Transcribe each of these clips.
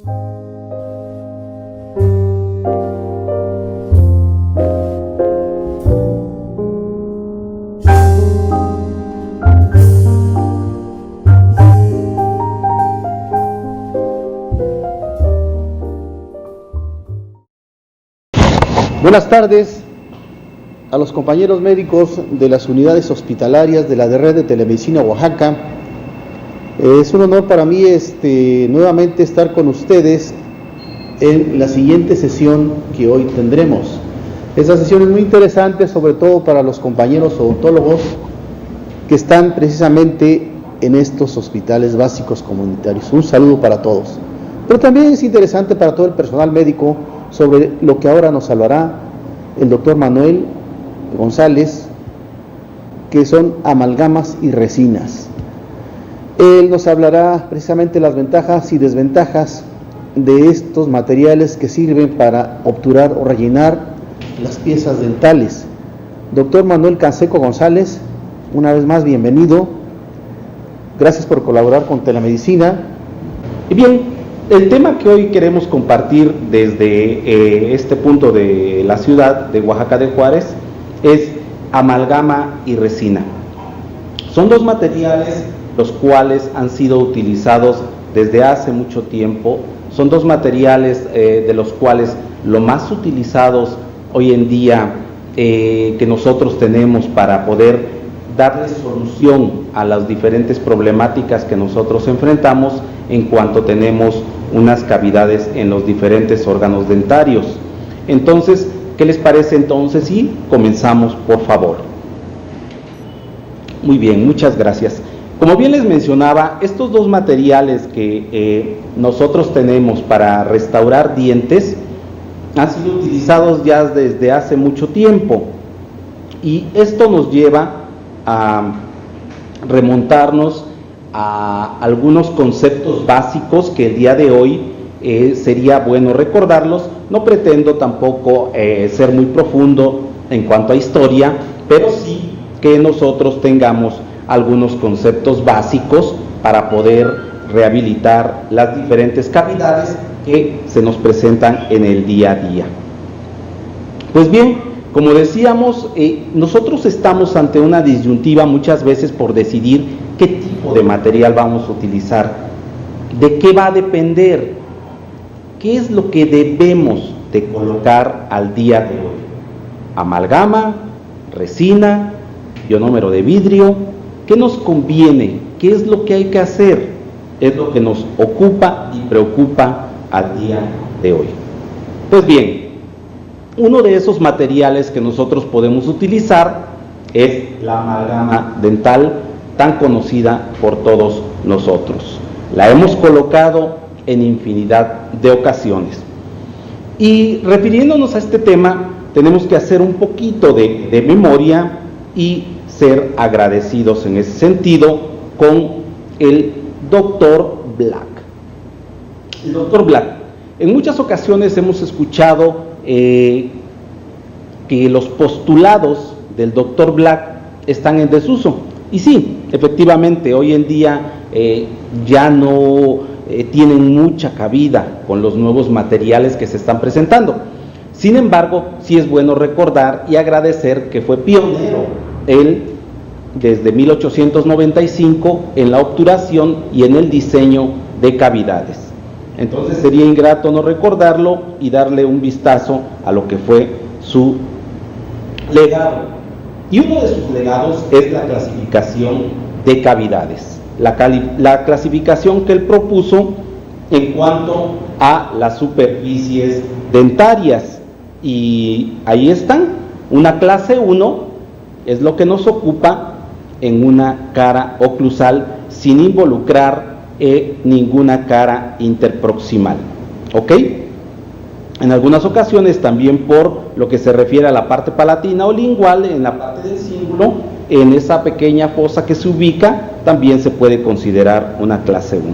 Buenas tardes a los compañeros médicos de las unidades hospitalarias de la Red de Telemedicina Oaxaca. Es un honor para mí nuevamente estar con ustedes en la siguiente sesión que hoy tendremos. Esta sesión es muy interesante, sobre todo para los compañeros odontólogos que están precisamente en estos hospitales básicos comunitarios. Un saludo para todos. Pero también es interesante para todo el personal médico sobre lo que ahora nos hablará el doctor Manuel González, que son amalgamas y resinas. Él nos hablará precisamente las ventajas y desventajas de estos materiales que sirven para obturar o rellenar las piezas dentales. Doctor Manuel Canseco González, una vez más bienvenido. Gracias por colaborar con Telemedicina. Y bien, el tema que hoy queremos compartir desde este punto de la ciudad de Oaxaca de Juárez es amalgama y resina. Son dos materiales los cuales han sido utilizados desde hace mucho tiempo. Son dos materiales de los cuales lo más utilizados hoy en día que nosotros tenemos para poder darle solución a las diferentes problemáticas que nosotros enfrentamos en cuanto tenemos unas cavidades en los diferentes órganos dentarios. Entonces, ¿qué les parece entonces si comenzamos, por favor? Muy bien, muchas gracias. Como bien les mencionaba, estos dos materiales que nosotros tenemos para restaurar dientes han sido utilizados ya desde hace mucho tiempo, y esto nos lleva a remontarnos a algunos conceptos básicos que el día de hoy sería bueno recordarlos. No pretendo tampoco ser muy profundo en cuanto a historia, pero sí que nosotros tengamos algunos conceptos básicos para poder rehabilitar las diferentes cavidades que se nos presentan en el día a día. Pues bien, como decíamos, nosotros estamos ante una disyuntiva muchas veces por decidir qué tipo de material vamos a utilizar, de qué va a depender, qué es lo que debemos de colocar al día de hoy. Amalgama, resina, ionómero de vidrio, ¿qué nos conviene? ¿Qué es lo que hay que hacer? Es lo que nos ocupa y preocupa al día de hoy. Pues bien, uno de esos materiales que nosotros podemos utilizar es la amalgama dental, tan conocida por todos nosotros. La hemos colocado en infinidad de ocasiones. Y refiriéndonos a este tema, tenemos que hacer un poquito de memoria y ser agradecidos en ese sentido con el doctor Black. El doctor Black, en muchas ocasiones hemos escuchado que los postulados del doctor Black están en desuso, y sí, efectivamente, hoy en día ya no tienen mucha cabida con los nuevos materiales que se están presentando. Sin embargo, sí es bueno recordar y agradecer que fue pionero él desde 1895 en la obturación y en el diseño de cavidades. Entonces sería ingrato no recordarlo y darle un vistazo a lo que fue su legado. Y uno de sus legados es la clasificación de cavidades, la clasificación que él propuso en cuanto a las superficies dentarias. Y ahí están, una clase 1 es lo que nos ocupa en una cara oclusal sin involucrar ninguna cara interproximal, ¿ok? En algunas ocasiones también por lo que se refiere a la parte palatina o lingual, en la parte del cíngulo, en esa pequeña fosa que se ubica, también se puede considerar una clase 1.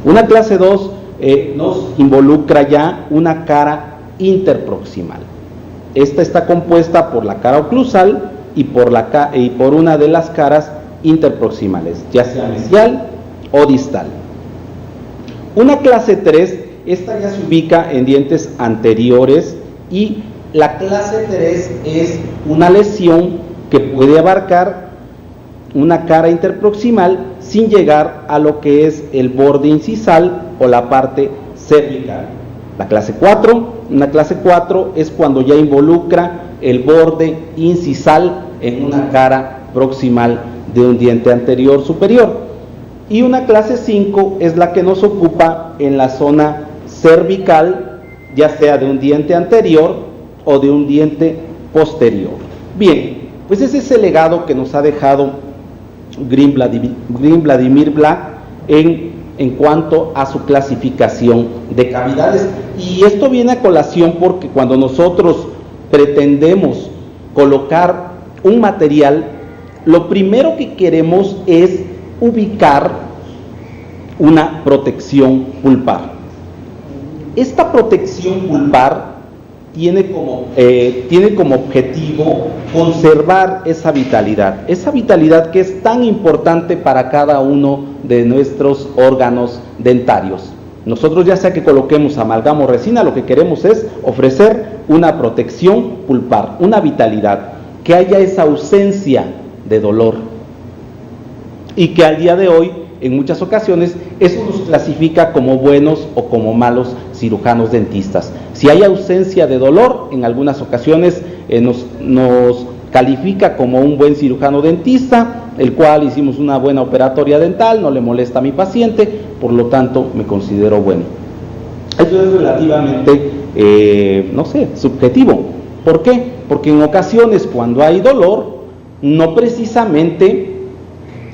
Una clase 2 nos involucra ya una cara interproximal. Esta está compuesta por la cara oclusal y por una de las caras interproximales, ya sea mesial o distal. Una clase 3 esta ya se ubica en dientes anteriores, y la clase 3 es una lesión que puede abarcar una cara interproximal sin llegar a lo que es el borde incisal o la parte cervical. La clase 4, una clase 4 es cuando ya involucra el borde incisal en una cara proximal de un diente anterior superior. Y una clase 5 es la que nos ocupa en la zona cervical, ya sea de un diente anterior o de un diente posterior. Bien, pues ese es el legado que nos ha dejado Green Vladimir Black en cuanto a su clasificación de cavidades. Y esto viene a colación porque cuando nosotros pretendemos colocar un material, lo primero que queremos es ubicar una protección pulpar. Esta protección pulpar tiene como objetivo conservar esa vitalidad que es tan importante para cada uno de nuestros órganos dentarios. Nosotros, ya sea que coloquemos amalgama o resina, lo que queremos es ofrecer una protección pulpar, una vitalidad, que haya esa ausencia de dolor, y que al día de hoy, en muchas ocasiones, eso nos clasifica como buenos o como malos cirujanos dentistas. Si hay ausencia de dolor, en algunas ocasiones nos califica como un buen cirujano dentista, el cual hicimos una buena operatoria dental, no le molesta a mi paciente, por lo tanto me considero bueno. Esto es relativamente, subjetivo. ¿Por qué? Porque en ocasiones, cuando hay dolor, no precisamente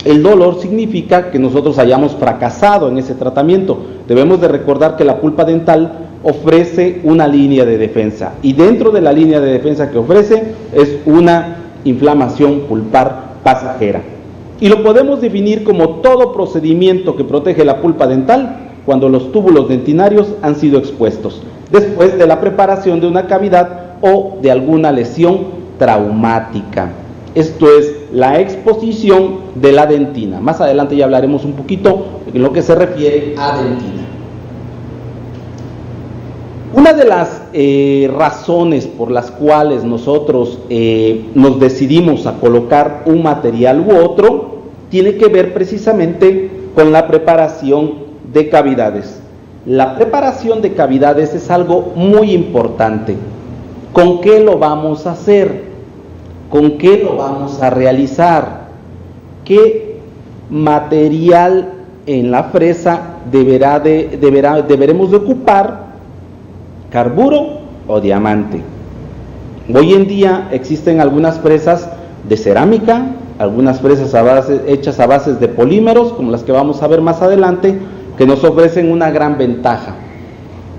el dolor significa que nosotros hayamos fracasado en ese tratamiento. Debemos de recordar que la pulpa dental ofrece una línea de defensa, y dentro de la línea de defensa que ofrece es una inflamación pulpar pasajera. Y lo podemos definir como todo procedimiento que protege la pulpa dental cuando los túbulos dentinarios han sido expuestos, después de la preparación de una cavidad o de alguna lesión traumática. Esto es la exposición de la dentina. Más adelante ya hablaremos un poquito en lo que se refiere a dentina. Una de las razones por las cuales nosotros nos decidimos a colocar un material u otro tiene que ver precisamente con la preparación de cavidades. La preparación de cavidades es algo muy importante. ¿Con qué lo vamos a hacer? ¿Con qué lo vamos a realizar? ¿Qué material en la fresa deberemos de ocupar? ¿Carburo o diamante? Hoy en día existen algunas fresas de cerámica, algunas fresas hechas a bases de polímeros, como las que vamos a ver más adelante, que nos ofrecen una gran ventaja.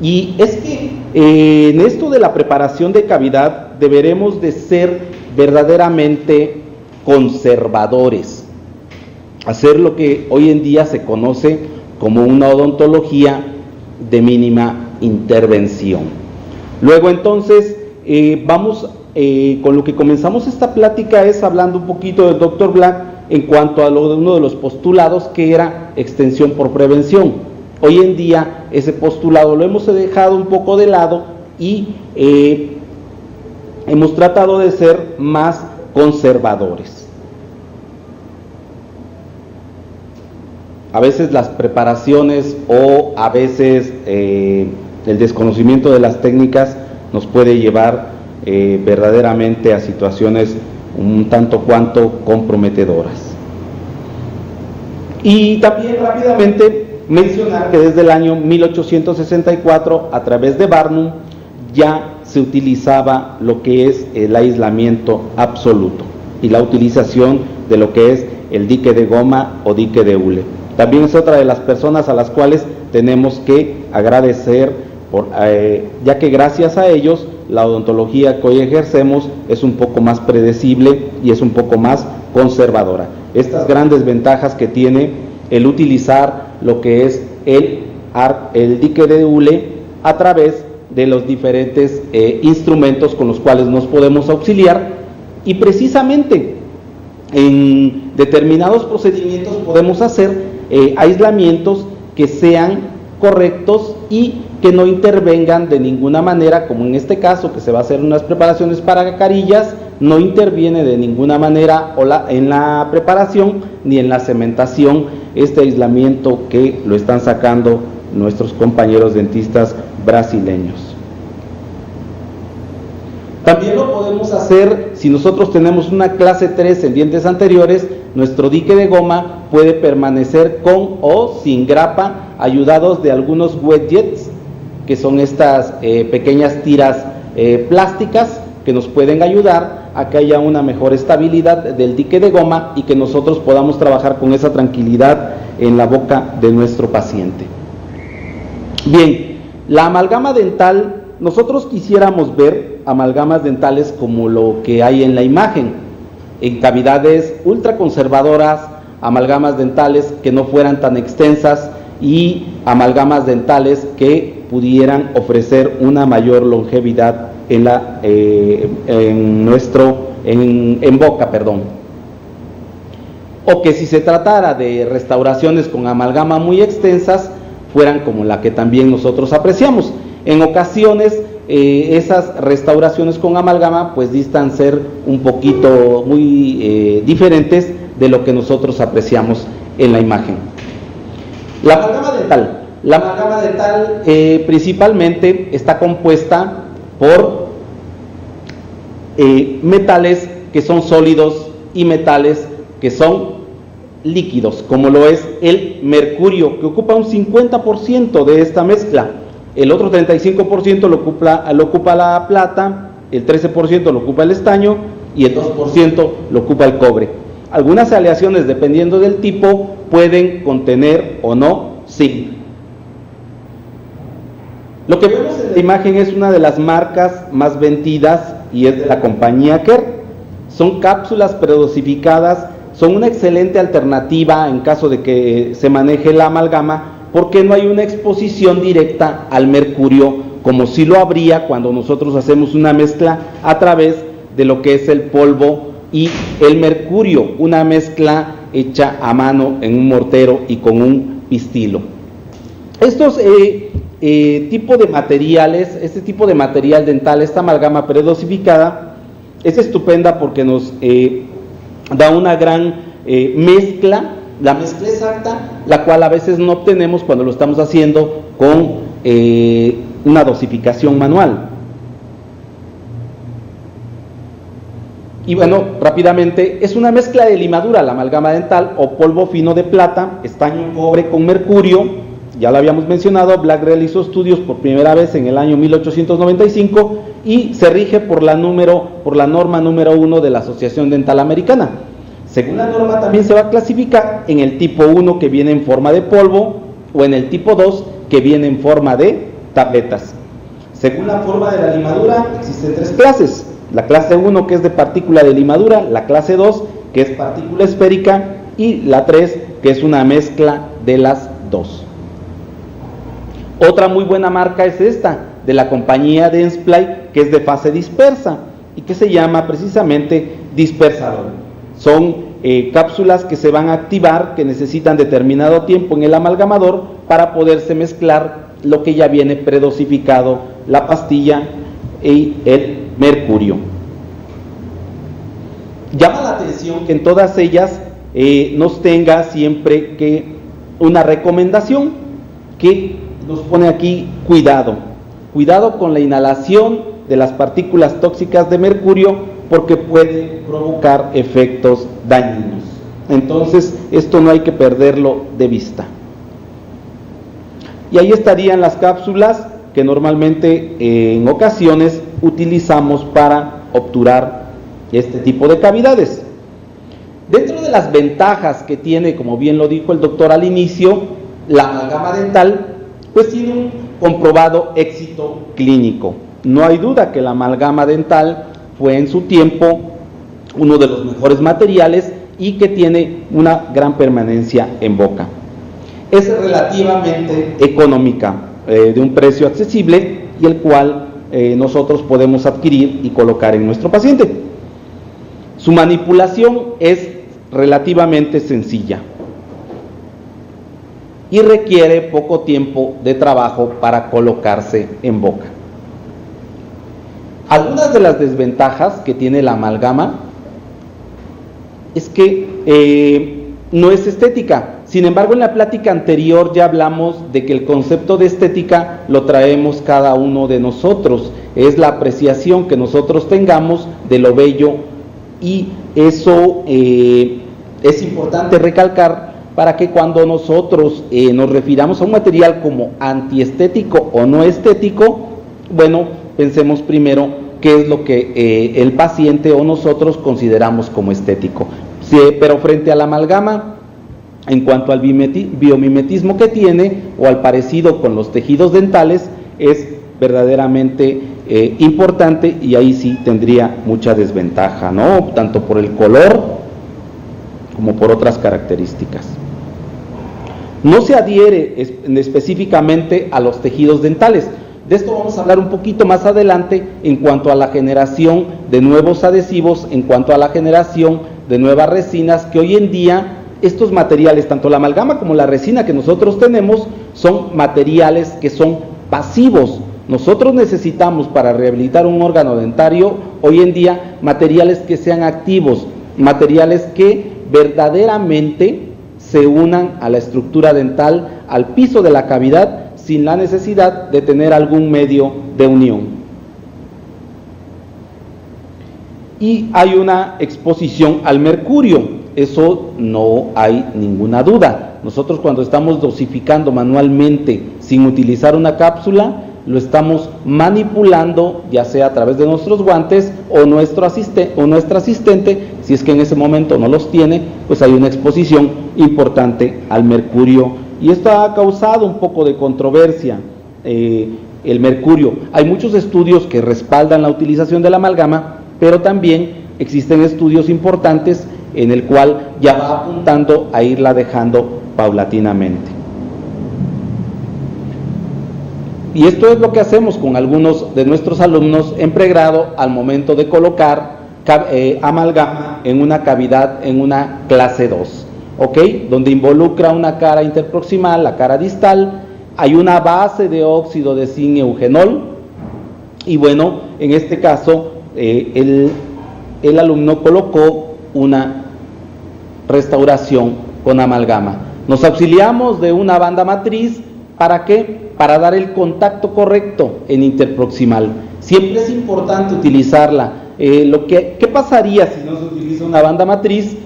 Y es que en esto de la preparación de cavidad deberemos de ser verdaderamente conservadores, hacer lo que hoy en día se conoce como una odontología de mínima intervención. Luego entonces con lo que comenzamos esta plática es hablando un poquito del Dr. Black en cuanto a uno de los postulados, que era extensión por prevención. Hoy en día ese postulado lo hemos dejado un poco de lado y hemos tratado de ser más conservadores. A veces las preparaciones o a veces el desconocimiento de las técnicas nos puede llevar verdaderamente a situaciones un tanto cuanto comprometedoras. Y también rápidamente mencionar que desde el año 1864, a través de Barnum, ya se utilizaba lo que es el aislamiento absoluto y la utilización de lo que es el dique de goma o dique de hule. También es otra de las personas a las cuales tenemos que agradecer, ya que gracias a ellos la odontología que hoy ejercemos es un poco más predecible y es un poco más conservadora. Estas grandes ventajas que tiene el utilizar lo que es el dique de hule a través de los diferentes instrumentos con los cuales nos podemos auxiliar, y precisamente en determinados procedimientos podemos hacer aislamientos que sean correctos y que no intervengan de ninguna manera, como en este caso que se va a hacer unas preparaciones para carillas, no interviene de ninguna manera en la preparación ni en la cementación este aislamiento que lo están sacando nuestros compañeros dentistas brasileños. También lo podemos hacer si nosotros tenemos una clase 3 en dientes anteriores. Nuestro dique de goma puede permanecer con o sin grapa, ayudados de algunos wedgets, que son estas pequeñas tiras plásticas que nos pueden ayudar a que haya una mejor estabilidad del dique de goma y que nosotros podamos trabajar con esa tranquilidad en la boca de nuestro paciente. Bien, la amalgama dental, nosotros quisiéramos ver amalgamas dentales como lo que hay en la imagen, en cavidades ultraconservadoras, amalgamas dentales que no fueran tan extensas y amalgamas dentales que pudieran ofrecer una mayor longevidad en boca, perdón. O que si se tratara de restauraciones con amalgama muy extensas, fueran como la que también nosotros apreciamos. En ocasiones esas restauraciones con amalgama pues distan ser un poquito muy diferentes de lo que nosotros apreciamos en la imagen. La amalgama dental principalmente está compuesta por metales que son sólidos y metales que son líquidos, como lo es el mercurio, que ocupa un 50% de esta mezcla. El otro 35% lo ocupa la plata, el 13% lo ocupa el estaño y el 2% lo ocupa el cobre. Algunas aleaciones, dependiendo del tipo, pueden contener o no zinc. Lo que vemos en la imagen es una de las marcas más vendidas y es de la compañía Kerr. Son cápsulas predosificadas, son una excelente alternativa en caso de que se maneje la amalgama, porque no hay una exposición directa al mercurio como si lo habría cuando nosotros hacemos una mezcla a través de lo que es el polvo y el mercurio, una mezcla hecha a mano en un mortero y con un pistilo. Estos tipo de materiales, este tipo de material dental, esta amalgama predosificada, es estupenda porque nos da una gran mezcla, la mezcla exacta, la cual a veces no obtenemos cuando lo estamos haciendo con una dosificación manual. Y bueno, rápidamente, es una mezcla de limadura, la amalgama dental, o polvo fino de plata, estaño cobre con mercurio. Ya lo habíamos mencionado, Black realizó estudios por primera vez en el año 1895 y se rige por la norma número 1 de la Asociación Dental Americana. Según la norma también se va a clasificar en el tipo 1, que viene en forma de polvo, o en el tipo 2, que viene en forma de tabletas. Según la forma de la limadura existen 3 clases: la clase 1, que es de partícula de limadura; la clase 2, que es partícula esférica; y la 3, que es una mezcla de las dos. Otra muy buena marca es esta, de la compañía Dentsply, que es de fase dispersa y que se llama precisamente dispersador. Son cápsulas que se van a activar, que necesitan determinado tiempo en el amalgamador para poderse mezclar lo que ya viene predosificado, la pastilla y el mercurio. Llama la atención que en todas ellas nos tenga siempre que una recomendación que nos pone aquí: cuidado con la inhalación de las partículas tóxicas de mercurio, porque puede provocar efectos dañinos. Entonces, esto no hay que perderlo de vista. Y ahí estarían las cápsulas que normalmente en ocasiones utilizamos para obturar este tipo de cavidades. Dentro de las ventajas que tiene, como bien lo dijo el doctor al inicio, la amalgama dental, pues tiene un comprobado éxito clínico. No hay duda que la amalgama dental fue en su tiempo uno de los mejores materiales y que tiene una gran permanencia en boca. Es relativamente económica, de un precio accesible, y el cual nosotros podemos adquirir y colocar en nuestro paciente. Su manipulación es relativamente sencilla. y requiere poco tiempo de trabajo para colocarse en boca. Algunas de las desventajas que tiene la amalgama es que no es estética. Sin embargo, en la plática anterior ya hablamos de que el concepto de estética lo traemos cada uno de nosotros. Es la apreciación que nosotros tengamos de lo bello, y eso es importante recalcar para que cuando nosotros nos refiramos a un material como antiestético o no estético, bueno, pensemos primero qué es lo que el paciente o nosotros consideramos como estético. Sí, pero frente a la amalgama, en cuanto al biomimetismo que tiene o al parecido con los tejidos dentales, es verdaderamente importante, y ahí sí tendría mucha desventaja, ¿no? Tanto por el color como por otras características. No se adhiere específicamente a los tejidos dentales. De esto vamos a hablar un poquito más adelante en cuanto a la generación de nuevos adhesivos, en cuanto a la generación de nuevas resinas, que hoy en día estos materiales, tanto la amalgama como la resina que nosotros tenemos, son materiales que son pasivos. Nosotros necesitamos, para rehabilitar un órgano dentario, hoy en día, materiales que sean activos, materiales que verdaderamente se unan a la estructura dental, al piso de la cavidad, sin la necesidad de tener algún medio de unión. Y hay una exposición al mercurio. Eso no hay ninguna duda. Nosotros, cuando estamos dosificando manualmente sin utilizar una cápsula, lo estamos manipulando, ya sea a través de nuestros guantes o nuestra asistente, si es que en ese momento no los tiene, pues hay una exposición importante al mercurio, y esto ha causado un poco de controversia. El mercurio, hay muchos estudios que respaldan la utilización de la amalgama, pero también existen estudios importantes en el cual ya va apuntando a irla dejando paulatinamente. Y esto es lo que hacemos con algunos de nuestros alumnos en pregrado al momento de colocar amalgama en una cavidad, en una clase 2, ¿ok? Donde involucra una cara interproximal, la cara distal, hay una base de óxido de zinc eugenol, y bueno, en este caso el alumno colocó una restauración con amalgama. Nos auxiliamos de una banda matriz. ¿Para qué? Para dar el contacto correcto en interproximal. Siempre es importante utilizarla. ¿Qué pasaría si no se utiliza una banda matriz?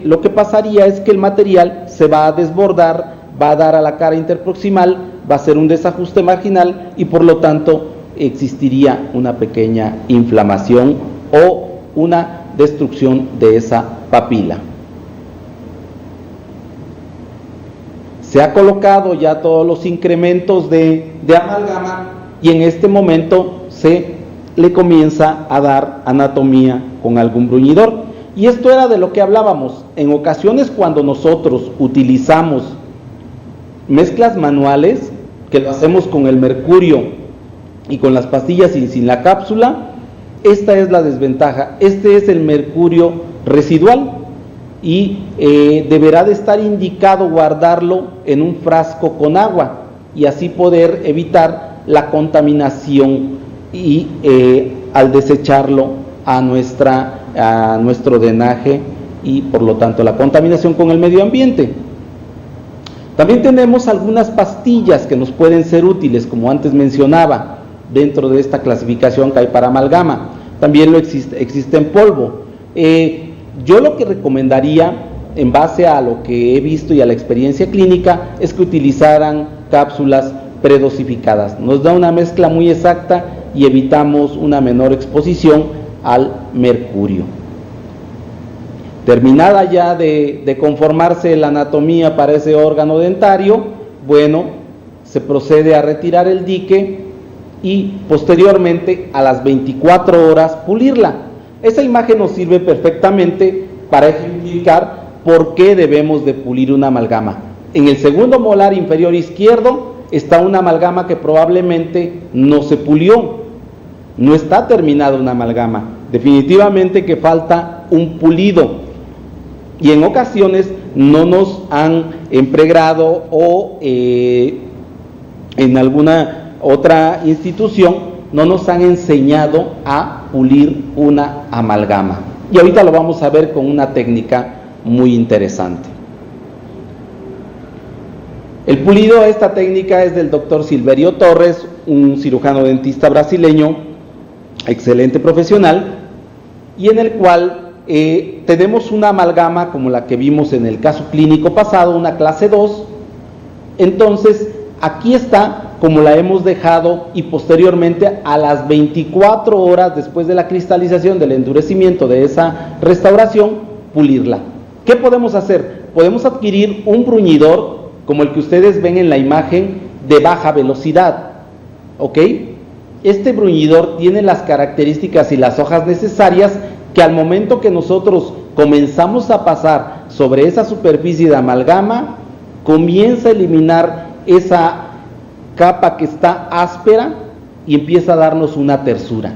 Lo que pasaría es que el material se va a desbordar, va a dar a la cara interproximal, va a ser un desajuste marginal, y por lo tanto existiría una pequeña inflamación o una destrucción de esa papila. Se ha colocado ya todos los incrementos de amalgama, y en este momento se le comienza a dar anatomía con algún bruñidor. Y esto era de lo que hablábamos. En ocasiones, cuando nosotros utilizamos mezclas manuales, que lo hacemos con el mercurio y con las pastillas y sin la cápsula, esta es la desventaja. Este es el mercurio residual, y deberá de estar indicado guardarlo en un frasco con agua, y así poder evitar la contaminación y al desecharlo a nuestro drenaje, y por lo tanto la contaminación con el medio ambiente. También tenemos algunas pastillas que nos pueden ser útiles, como antes mencionaba, dentro de esta clasificación que hay para amalgama. También existe en polvo. Yo lo que recomendaría, en base a lo que he visto y a la experiencia clínica, es que utilizaran cápsulas predosificadas. Nos da una mezcla muy exacta y evitamos una menor exposición al mercurio. Terminada ya de conformarse la anatomía para ese órgano dentario, bueno, se procede a retirar el dique y posteriormente, a las 24 horas, pulirla. Esa imagen nos sirve perfectamente para ejemplificar por qué debemos de pulir una amalgama. En el segundo molar inferior izquierdo está una amalgama que probablemente no se pulió, no está terminada una amalgama, definitivamente que falta un pulido, y en ocasiones no nos han empregrado o en alguna otra institución no nos han enseñado a pulir una amalgama. Y ahorita lo vamos a ver con una técnica muy interesante. El pulido, esta técnica es del doctor Silverio Torres, un cirujano dentista brasileño, excelente profesional, y en el cual tenemos una amalgama como la que vimos en el caso clínico pasado, una clase 2. Entonces, aquí está como la hemos dejado, y posteriormente a las 24 horas después de la cristalización, del endurecimiento de esa restauración, pulirla. ¿Qué podemos hacer? Podemos adquirir un bruñidor como el que ustedes ven en la imagen, de baja velocidad, ¿ok? Este bruñidor tiene las características y las hojas necesarias que al momento que nosotros comenzamos a pasar sobre esa superficie de amalgama, comienza a eliminar esa capa que está áspera y empieza a darnos una tersura.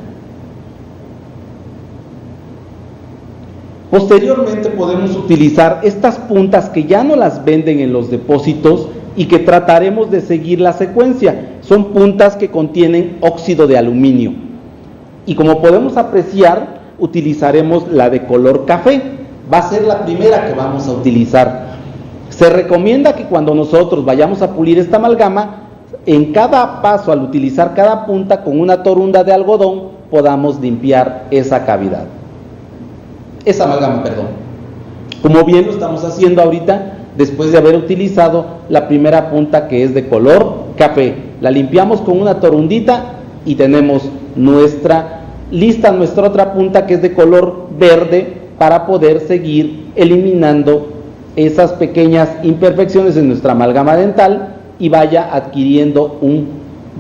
Posteriormente podemos utilizar estas puntas que ya no las venden en los depósitos y que trataremos de seguir la secuencia. Son puntas que contienen óxido de aluminio. Y como podemos apreciar, utilizaremos la de color café. Va a ser la primera que vamos a utilizar. Se recomienda que cuando nosotros vayamos a pulir esta amalgama, en cada paso, al utilizar cada punta con una torunda de algodón, podamos limpiar esa cavidad. Esa amalgama, perdón. Como bien lo estamos haciendo ahorita, después de haber utilizado la primera punta, que es de color café. La limpiamos con una torundita y tenemos lista nuestra otra punta, que es de color verde, para poder seguir eliminando esas pequeñas imperfecciones en nuestra amalgama dental y vaya adquiriendo un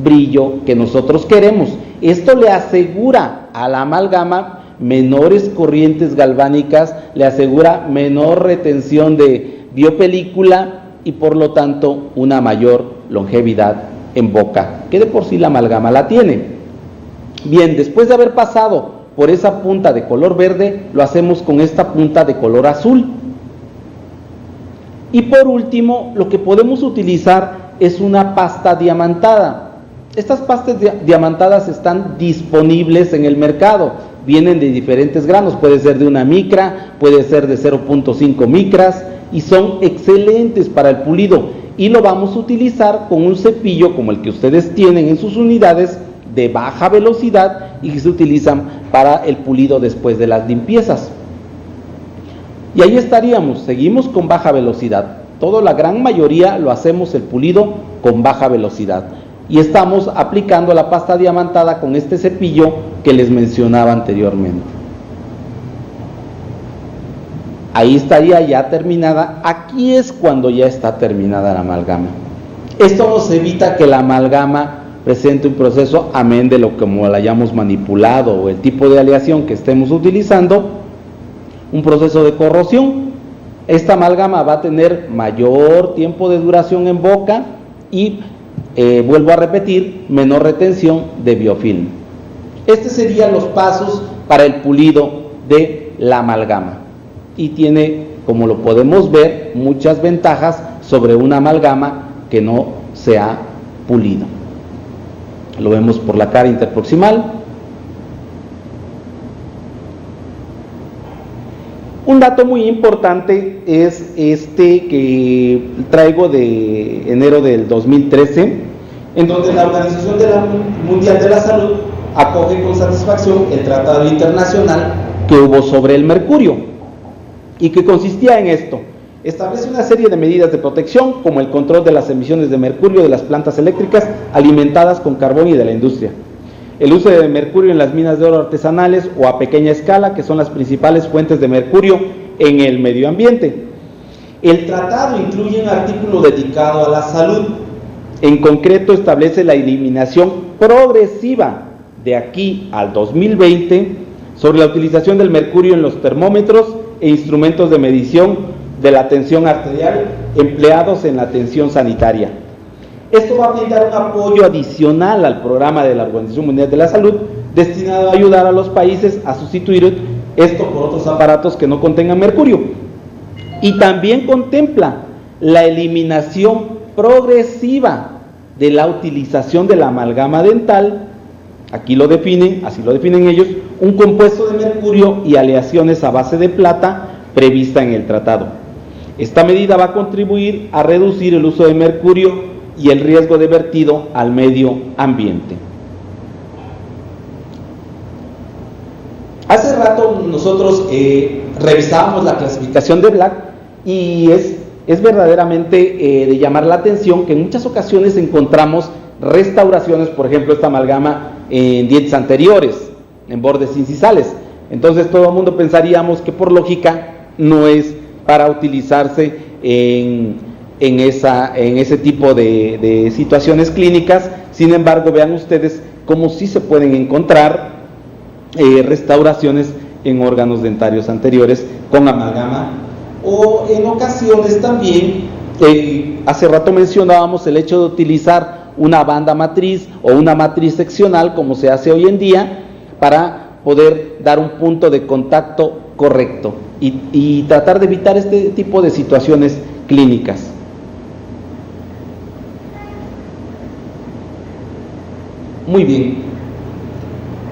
brillo que nosotros queremos. Esto le asegura a la amalgama menores corrientes galvánicas, le asegura menor retención de biopelícula y por lo tanto una mayor longevidad en boca, que de por sí la amalgama la tiene. Bien, después de haber pasado por esa punta de color verde, lo hacemos con esta punta de color azul. Y por último, lo que podemos utilizar es una pasta diamantada. Estas pastas diamantadas están disponibles en el mercado, vienen de diferentes granos, puede ser de 1 micra, puede ser de 0.5 micras, y son excelentes para el pulido, y lo vamos a utilizar con un cepillo como el que ustedes tienen en sus unidades, de baja velocidad, y que se utilizan para el pulido después de las limpiezas. Y ahí estaríamos, seguimos con baja velocidad. La gran mayoría lo hacemos el pulido con baja velocidad. Y estamos aplicando la pasta diamantada con este cepillo que les mencionaba anteriormente. Ahí estaría ya terminada. Aquí es cuando ya está terminada la amalgama. Esto nos evita que la amalgama presente un proceso, amén de lo como la hayamos manipulado o el tipo de aleación que estemos utilizando, un proceso de corrosión. Esta amalgama va a tener mayor tiempo de duración en boca y, vuelvo a repetir, menor retención de biofilm. Estos serían los pasos para el pulido de la amalgama. Y tiene, como lo podemos ver, muchas ventajas sobre una amalgama que no se ha pulido. Lo vemos por la cara interproximal. Un dato muy importante es este que traigo de enero del 2013, en donde la Organización Mundial de la Salud acoge con satisfacción el tratado internacional que hubo sobre el mercurio, y que consistía en esto: establece una serie de medidas de protección, como el control de las emisiones de mercurio de las plantas eléctricas alimentadas con carbón y de la industria, el uso de mercurio en las minas de oro artesanales o a pequeña escala, que son las principales fuentes de mercurio en el medio ambiente. El tratado incluye un artículo dedicado a la salud. En concreto, establece la eliminación progresiva de aquí al 2020 sobre la utilización del mercurio en los termómetros e instrumentos de medición de la tensión arterial empleados en la atención sanitaria. Esto va a brindar un apoyo adicional al programa de la Organización Mundial de la Salud, destinado a ayudar a los países a sustituir esto por otros aparatos que no contengan mercurio. Y también contempla la eliminación progresiva de la utilización de la amalgama dental, aquí lo definen, así lo definen ellos, un compuesto de mercurio y aleaciones a base de plata prevista en el tratado. Esta medida va a contribuir a reducir el uso de mercurio y el riesgo de vertido al medio ambiente. Hace rato nosotros revisábamos la clasificación de Black y es verdaderamente de llamar la atención que en muchas ocasiones encontramos restauraciones, por ejemplo, esta amalgama en dientes anteriores, en bordes incisales. Entonces todo el mundo pensaríamos que por lógica no es para utilizarse en ese tipo de situaciones clínicas. Sin embargo, vean ustedes cómo sí se pueden encontrar restauraciones en órganos dentarios anteriores con amalgama, o en ocasiones también, hace rato mencionábamos el hecho de utilizar una banda matriz o una matriz seccional, como se hace hoy en día, para poder dar un punto de contacto correcto y tratar de evitar este tipo de situaciones clínicas. Muy bien.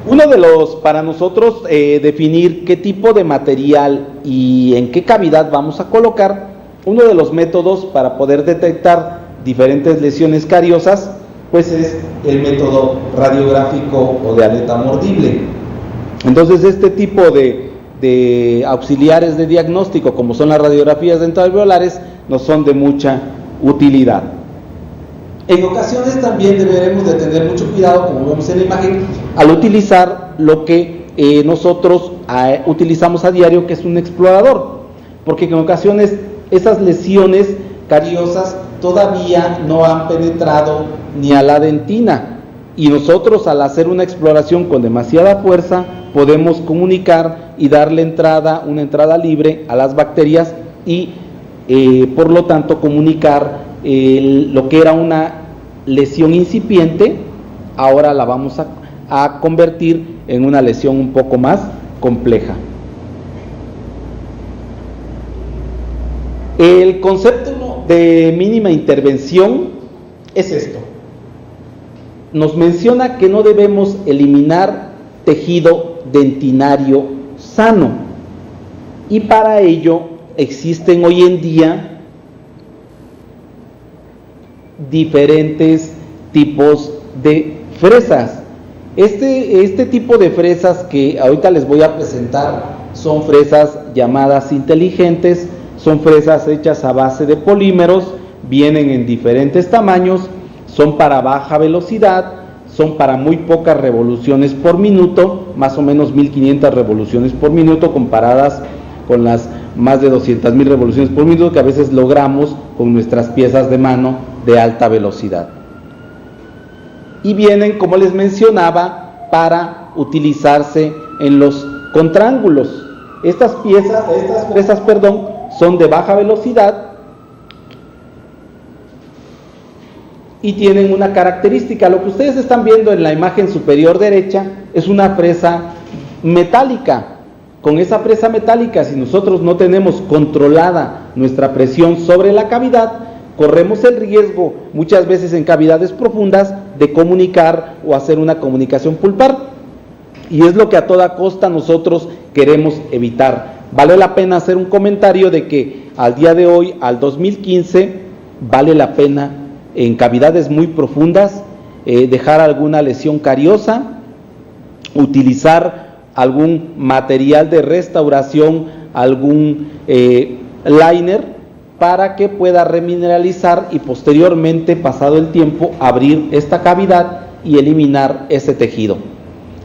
Uno de los, para nosotros definir qué tipo de material y en qué cavidad vamos a colocar, uno de los métodos para poder detectar diferentes lesiones cariosas, pues es el método radiográfico o de aleta mordible. Entonces este tipo de auxiliares de diagnóstico, como son las radiografías dental-alveolares, nos son de mucha utilidad. En ocasiones también deberemos de tener mucho cuidado, como vemos en la imagen, al utilizar lo que nosotros utilizamos a diario, que es un explorador, porque en ocasiones esas lesiones cariosas todavía no han penetrado ni a la dentina, y nosotros al hacer una exploración con demasiada fuerza podemos comunicar y darle una entrada libre a las bacterias y por lo tanto comunicar lo que era una lesión incipiente, ahora la vamos a convertir en una lesión un poco más compleja. El concepto de mínima intervención es esto. Nos menciona que no debemos eliminar tejido dentinario sano, y para ello existen hoy en día diferentes tipos de fresas. Este tipo de fresas que ahorita les voy a presentar son fresas llamadas inteligentes, son fresas hechas a base de polímeros, vienen en diferentes tamaños, son para baja velocidad, son para muy pocas revoluciones por minuto, más o menos 1500 revoluciones por minuto comparadas con las más de 200,000 revoluciones por minuto que a veces logramos con nuestras piezas de mano de alta velocidad. Y vienen, como les mencionaba, para utilizarse en los contraángulos. Estas fresas, son de baja velocidad y tienen una característica. Lo que ustedes están viendo en la imagen superior derecha es una fresa metálica. Con esa fresa metálica, si nosotros no tenemos controlada nuestra presión sobre la cavidad, corremos el riesgo, muchas veces en cavidades profundas, de comunicar o hacer una comunicación pulpar. Y es lo que a toda costa nosotros queremos evitar. Vale la pena hacer un comentario de que al día de hoy, al 2015, vale la pena en cavidades muy profundas dejar alguna lesión cariosa, utilizar algún material de restauración, algún liner, para que pueda remineralizar y posteriormente, pasado el tiempo, abrir esta cavidad y eliminar ese tejido.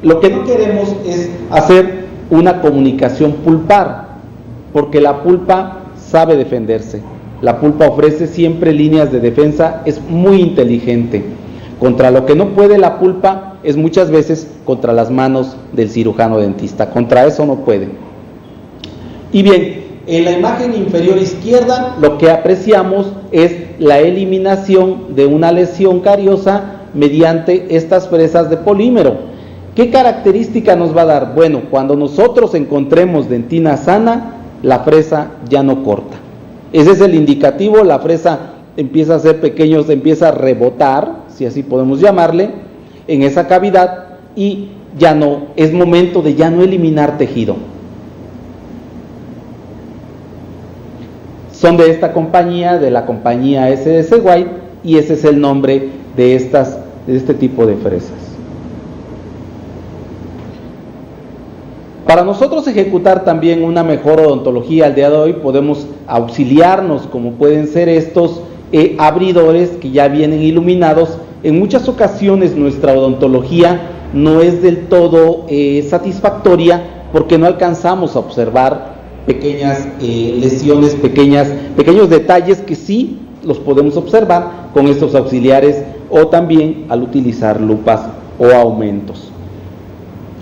Lo que no queremos es hacer una comunicación pulpar, porque la pulpa sabe defenderse. La pulpa ofrece siempre líneas de defensa, es muy inteligente. Contra lo que no puede la pulpa es muchas veces contra las manos del cirujano dentista. Contra eso no puede. Y bien, en la imagen inferior izquierda lo que apreciamos es la eliminación de una lesión cariosa mediante estas fresas de polímero. ¿Qué característica nos va a dar? Bueno, cuando nosotros encontremos dentina sana, la fresa ya no corta. Ese es el indicativo, la fresa empieza a hacer pequeños, empieza a rebotar, si así podemos llamarle, en esa cavidad y ya no, es momento de ya no eliminar tejido. Son de esta compañía, de la compañía SS White, y ese es el nombre de este tipo de fresas. Para nosotros ejecutar también una mejor odontología al día de hoy, podemos auxiliarnos, como pueden ser estos abridores que ya vienen iluminados. En muchas ocasiones nuestra odontología no es del todo satisfactoria porque no alcanzamos a observar pequeñas lesiones, pequeños detalles que sí los podemos observar con estos auxiliares o también al utilizar lupas o aumentos.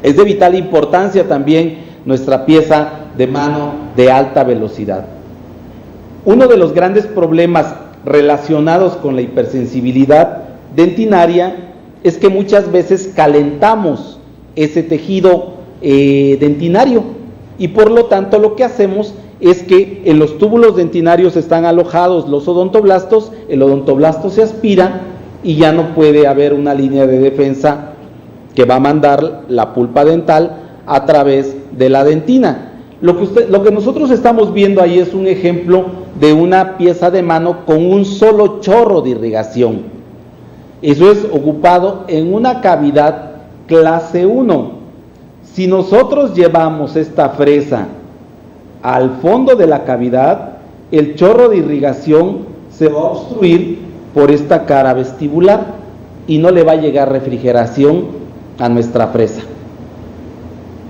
Es de vital importancia también nuestra pieza de mano de alta velocidad. Uno de los grandes problemas relacionados con la hipersensibilidad dentinaria es que muchas veces calentamos ese tejido dentinario y por lo tanto lo que hacemos es que en los túbulos dentinarios están alojados los odontoblastos, el odontoblasto se aspira y ya no puede haber una línea de defensa que va a mandar la pulpa dental a través de la dentina. Lo que nosotros estamos viendo ahí es un ejemplo de una pieza de mano con un solo chorro de irrigación. Eso es ocupado en una cavidad clase 1. Si nosotros llevamos esta fresa al fondo de la cavidad, el chorro de irrigación se va a obstruir por esta cara vestibular y no le va a llegar refrigeración a nuestra fresa.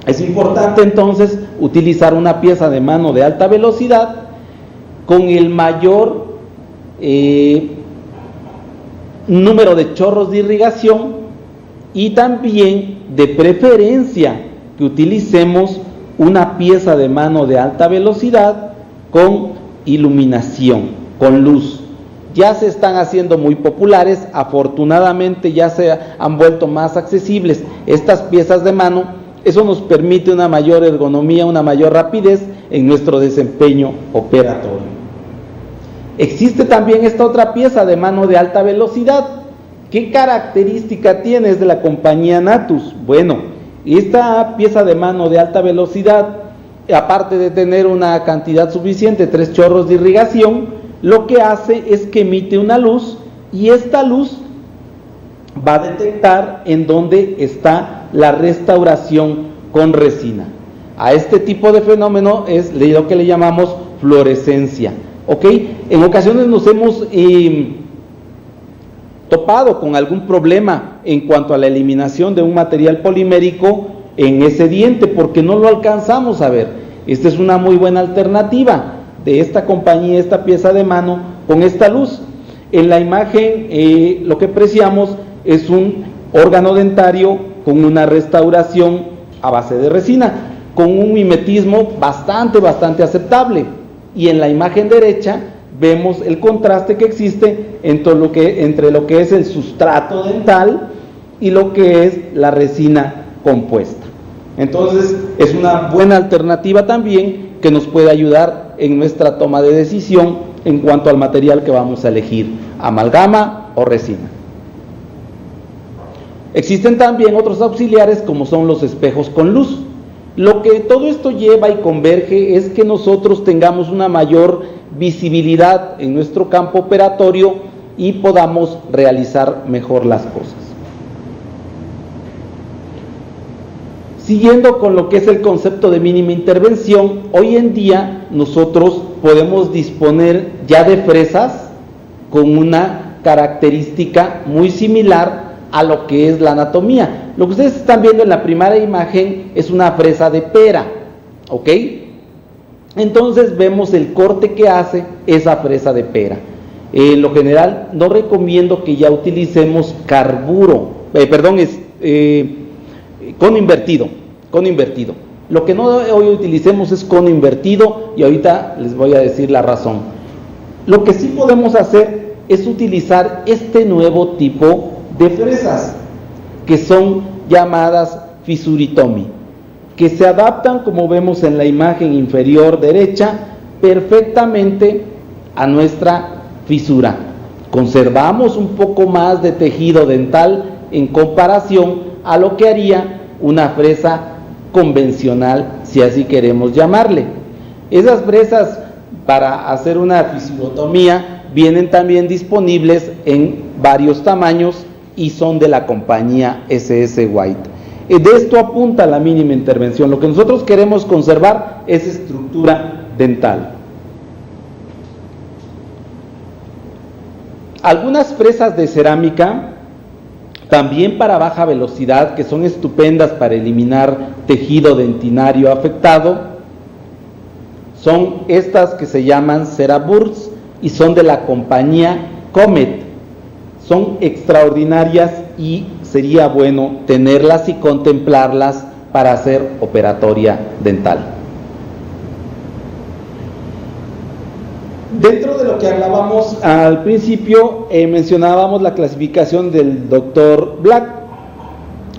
Es importante entonces utilizar una pieza de mano de alta velocidad con el mayor número de chorros de irrigación y también de preferencia que utilicemos una pieza de mano de alta velocidad con iluminación, con luz. Ya se están haciendo muy populares, afortunadamente ya se han vuelto más accesibles estas piezas de mano. Eso nos permite una mayor ergonomía, una mayor rapidez en nuestro desempeño operatorio. Existe también esta otra pieza de mano de alta velocidad. ¿Qué característica tiene? Es de la compañía Natus. Bueno, esta pieza de mano de alta velocidad, aparte de tener una cantidad suficiente, 3 chorros de irrigación, lo que hace es que emite una luz y esta luz va a detectar en dónde está la restauración con resina. A este tipo de fenómeno es lo que le llamamos fluorescencia. ¿Ok? En ocasiones nos hemos topado con algún problema en cuanto a la eliminación de un material polimérico en ese diente porque no lo alcanzamos a ver. Esta es una muy buena alternativa de esta compañía, esta pieza de mano con esta luz. En la imagen lo que apreciamos es un órgano dentario con una restauración a base de resina, con un mimetismo bastante aceptable. Y en la imagen derecha vemos el contraste que existe entre lo que es el sustrato dental y lo que es la resina compuesta. Entonces es una buena alternativa también que nos puede ayudar en nuestra toma de decisión en cuanto al material que vamos a elegir, amalgama o resina. Existen también otros auxiliares como son los espejos con luz. Lo que todo esto lleva y converge es que nosotros tengamos una mayor visibilidad en nuestro campo operatorio y podamos realizar mejor las cosas. Siguiendo con lo que es el concepto de mínima intervención, hoy en día nosotros podemos disponer ya de fresas con una característica muy similar a lo que es la anatomía. Lo que ustedes están viendo en la primera imagen es una fresa de pera, ¿ok? Entonces vemos el corte que hace esa fresa de pera. En lo general no recomiendo que ya utilicemos cono invertido. Lo que no hoy utilicemos es cono invertido y ahorita les voy a decir la razón. Lo que sí podemos hacer es utilizar este nuevo tipo de fresas que son llamadas Fisuritomi, que se adaptan, como vemos en la imagen inferior derecha, perfectamente a nuestra fisura. Conservamos un poco más de tejido dental en comparación a lo que haría una fresa convencional, si así queremos llamarle. Esas fresas para hacer una fisurotomía vienen también disponibles en varios tamaños y son de la compañía SS White. De esto apunta la mínima intervención. Lo que nosotros queremos conservar es estructura dental. Algunas fresas de cerámica, también para baja velocidad, que son estupendas para eliminar tejido dentinario afectado, son estas que se llaman Ceraburst y son de la compañía Comet. Son extraordinarias y sería bueno tenerlas y contemplarlas para hacer operatoria dental. Dentro de lo que hablábamos al principio, mencionábamos la clasificación del Dr. Black.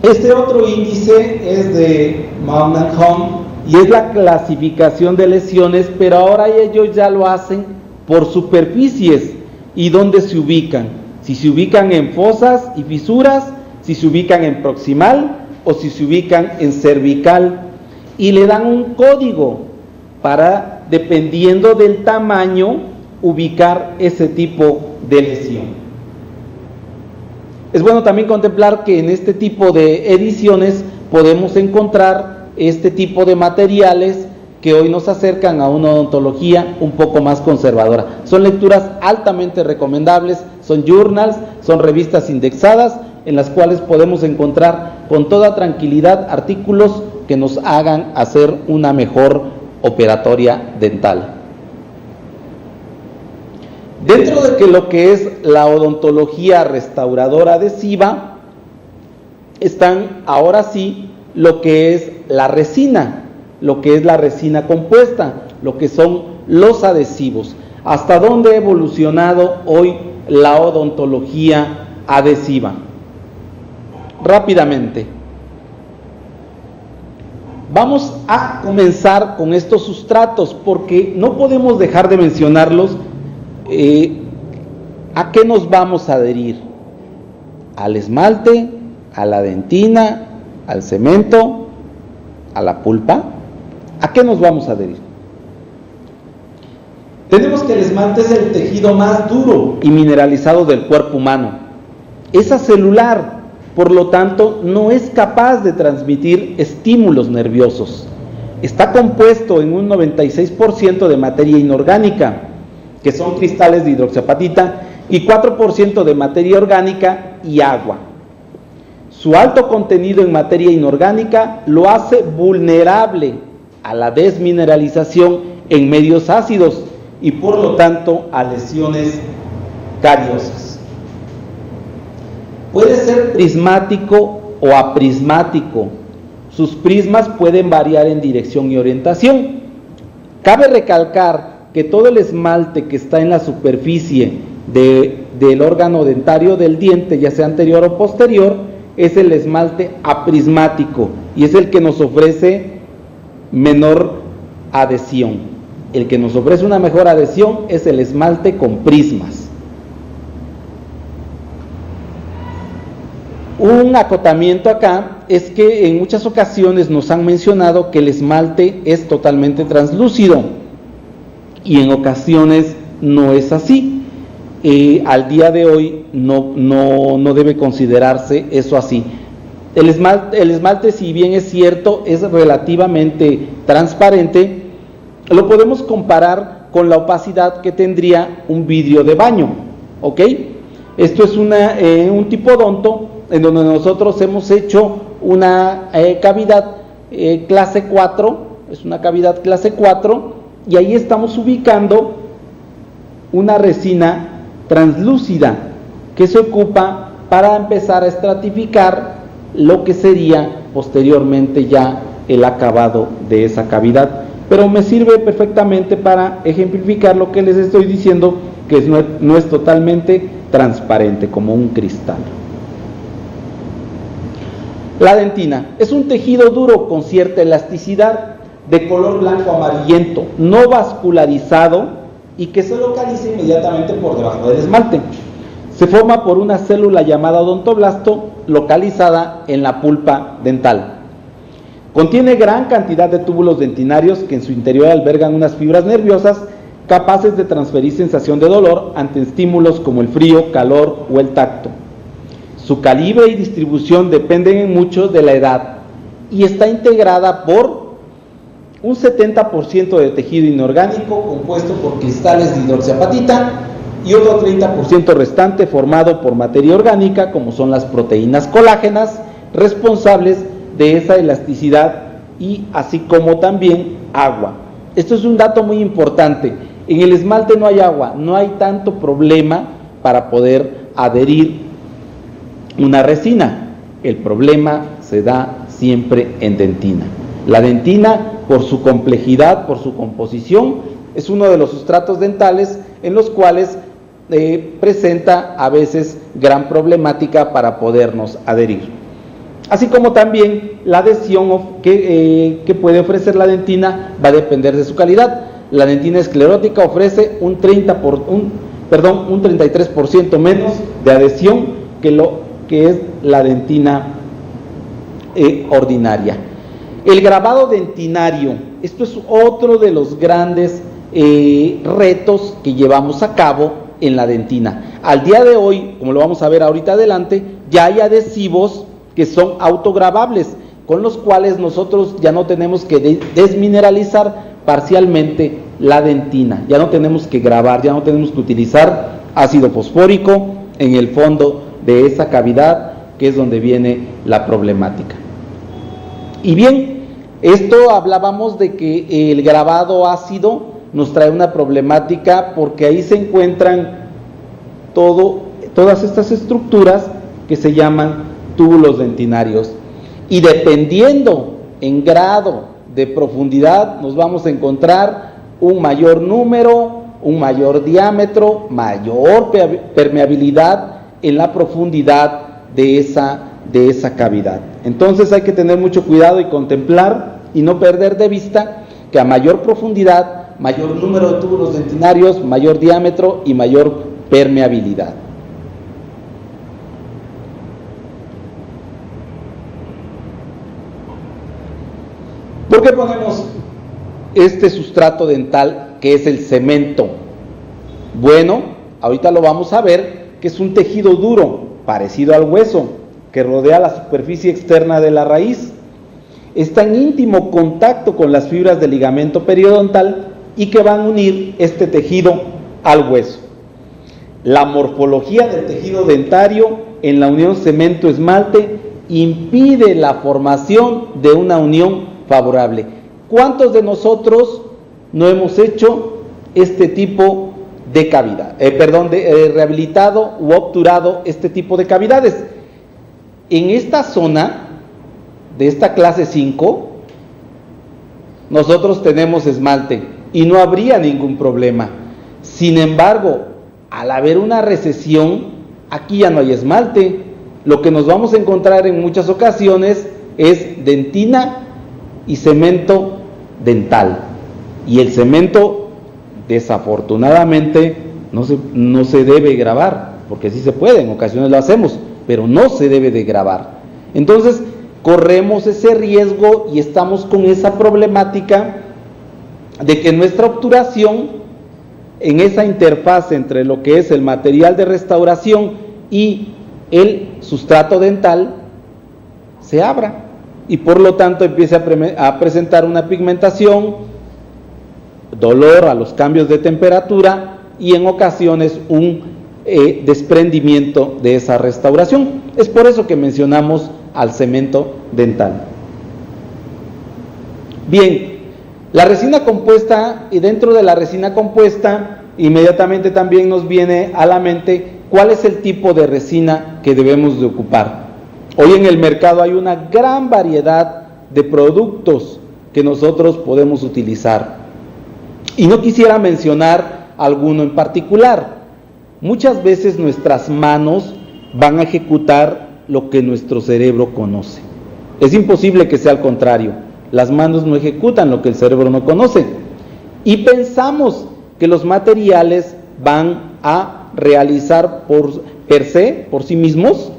Este otro índice es de Mountain Home y es la clasificación de lesiones, pero ahora ellos ya lo hacen por superficies y dónde se ubican. Si se ubican en fosas y fisuras, si se ubican en proximal o si se ubican en cervical, y le dan un código para, dependiendo del tamaño, ubicar ese tipo de lesión. Es bueno también contemplar que en este tipo de ediciones podemos encontrar este tipo de materiales que hoy nos acercan a una odontología un poco más conservadora. Son lecturas altamente recomendables, son journals, son revistas indexadas en las cuales podemos encontrar con toda tranquilidad artículos que nos hagan hacer una mejor operatoria dental. Dentro de que lo que es la odontología restauradora adhesiva, están ahora sí lo que es la resina, lo que es la resina compuesta, lo que son los adhesivos. ¿Hasta dónde ha evolucionado hoy la odontología adhesiva? Rápidamente. Vamos a comenzar con estos sustratos porque no podemos dejar de mencionarlos. ¿A qué nos vamos a adherir? ¿Al esmalte, a la dentina, al cemento, a la pulpa? ¿A qué nos vamos a adherir? Tenemos que el esmalte es el tejido más duro y mineralizado del cuerpo humano. Es acelular, por lo tanto, no es capaz de transmitir estímulos nerviosos. Está compuesto en un 96% de materia inorgánica, que son cristales de hidroxiapatita, y 4% de materia orgánica y agua. Su alto contenido en materia inorgánica lo hace vulnerable a la desmineralización en medios ácidos y por lo tanto a lesiones cariosas. Puede ser prismático o aprismático. Sus prismas pueden variar en dirección y orientación. Cabe recalcar que todo el esmalte que está en la superficie del órgano dentario del diente, ya sea anterior o posterior, es el esmalte aprismático y es el que nos ofrece menor adhesión. El que nos ofrece una mejor adhesión es el esmalte con prismas. Un acotamiento acá es que en muchas ocasiones nos han mencionado que el esmalte es totalmente translúcido y en ocasiones no es así. Al día de hoy no debe considerarse eso así. El esmalte, si bien es cierto, es relativamente transparente, lo podemos comparar con la opacidad que tendría un vidrio de baño, ¿ok? Esto es un tipodonto en donde nosotros hemos hecho una cavidad clase 4, es una cavidad clase 4, y ahí estamos ubicando una resina translúcida que se ocupa para empezar a estratificar lo que sería posteriormente ya el acabado de esa cavidad. Pero me sirve perfectamente para ejemplificar lo que les estoy diciendo, que no es totalmente transparente como un cristal. La dentina es un tejido duro con cierta elasticidad, de color blanco amarillento, no vascularizado y que se localiza inmediatamente por debajo del esmalte. Se forma por una célula llamada odontoblasto localizada en la pulpa dental. Contiene gran cantidad de túbulos dentinarios que en su interior albergan unas fibras nerviosas capaces de transferir sensación de dolor ante estímulos como el frío, calor o el tacto. Su calibre y distribución dependen mucho de la edad y está integrada por un 70% de tejido inorgánico compuesto por cristales de hidroxiapatita y otro 30% restante formado por materia orgánica como son las proteínas colágenas responsables de esa elasticidad y así como también agua. Esto es un dato muy importante. En el esmalte no hay agua, no hay tanto problema para poder adherir una resina. El problema se da siempre en dentina. La dentina, por su complejidad, por su composición, es uno de los sustratos dentales en los cuales presenta a veces gran problemática para podernos adherir. Así como también la adhesión que puede ofrecer la dentina va a depender de su calidad. La dentina esclerótica ofrece un 33% menos de adhesión que lo que es la dentina ordinaria. El grabado dentinario, esto es otro de los grandes retos que llevamos a cabo en la dentina. Al día de hoy, como lo vamos a ver ahorita adelante, ya hay adhesivos que son autograbables, con los cuales nosotros ya no tenemos que desmineralizar parcialmente la dentina, ya no tenemos que grabar, ya no tenemos que utilizar ácido fosfórico en el fondo de esa cavidad, que es donde viene la problemática. Y bien, esto hablábamos de que el grabado ácido nos trae una problemática porque ahí se encuentran todas estas estructuras que se llaman túbulos dentinarios, y dependiendo en grado de profundidad nos vamos a encontrar un mayor número, un mayor diámetro, mayor permeabilidad en la profundidad de esa cavidad. Entonces hay que tener mucho cuidado y contemplar y no perder de vista que a mayor profundidad, mayor número de túbulos dentinarios, mayor diámetro y mayor permeabilidad. ¿Por qué ponemos este sustrato dental que es el cemento? Bueno, ahorita lo vamos a ver, que es un tejido duro, parecido al hueso, que rodea la superficie externa de la raíz. Está en íntimo contacto con las fibras del ligamento periodontal y que van a unir este tejido al hueso. La morfología del tejido dentario en la unión cemento-esmalte impide la formación de una unión favorable. ¿Cuántos de nosotros no hemos hecho este tipo de cavidad? Rehabilitado u obturado este tipo de cavidades. En esta zona de esta clase 5, nosotros tenemos esmalte y no habría ningún problema. Sin embargo, al haber una recesión, aquí ya no hay esmalte. Lo que nos vamos a encontrar en muchas ocasiones es dentina y cemento dental. Y el cemento, desafortunadamente, no se debe grabar, porque sí se puede, en ocasiones lo hacemos, pero no se debe de grabar. Entonces, corremos ese riesgo y estamos con esa problemática de que nuestra obturación en esa interfaz entre lo que es el material de restauración y el sustrato dental se abra y por lo tanto empiece a presentar una pigmentación, dolor a los cambios de temperatura y en ocasiones un desprendimiento de esa restauración. Es por eso que mencionamos al cemento dental. Bien, la resina compuesta, y dentro de la resina compuesta inmediatamente también nos viene a la mente cuál es el tipo de resina que debemos de ocupar. Hoy en el mercado hay una gran variedad de productos que nosotros podemos utilizar y no quisiera mencionar alguno en particular. Muchas veces nuestras manos van a ejecutar lo que nuestro cerebro conoce. Es imposible que sea al contrario. Las manos no ejecutan lo que el cerebro no conoce. Y pensamos que los materiales van a realizar por sí mismos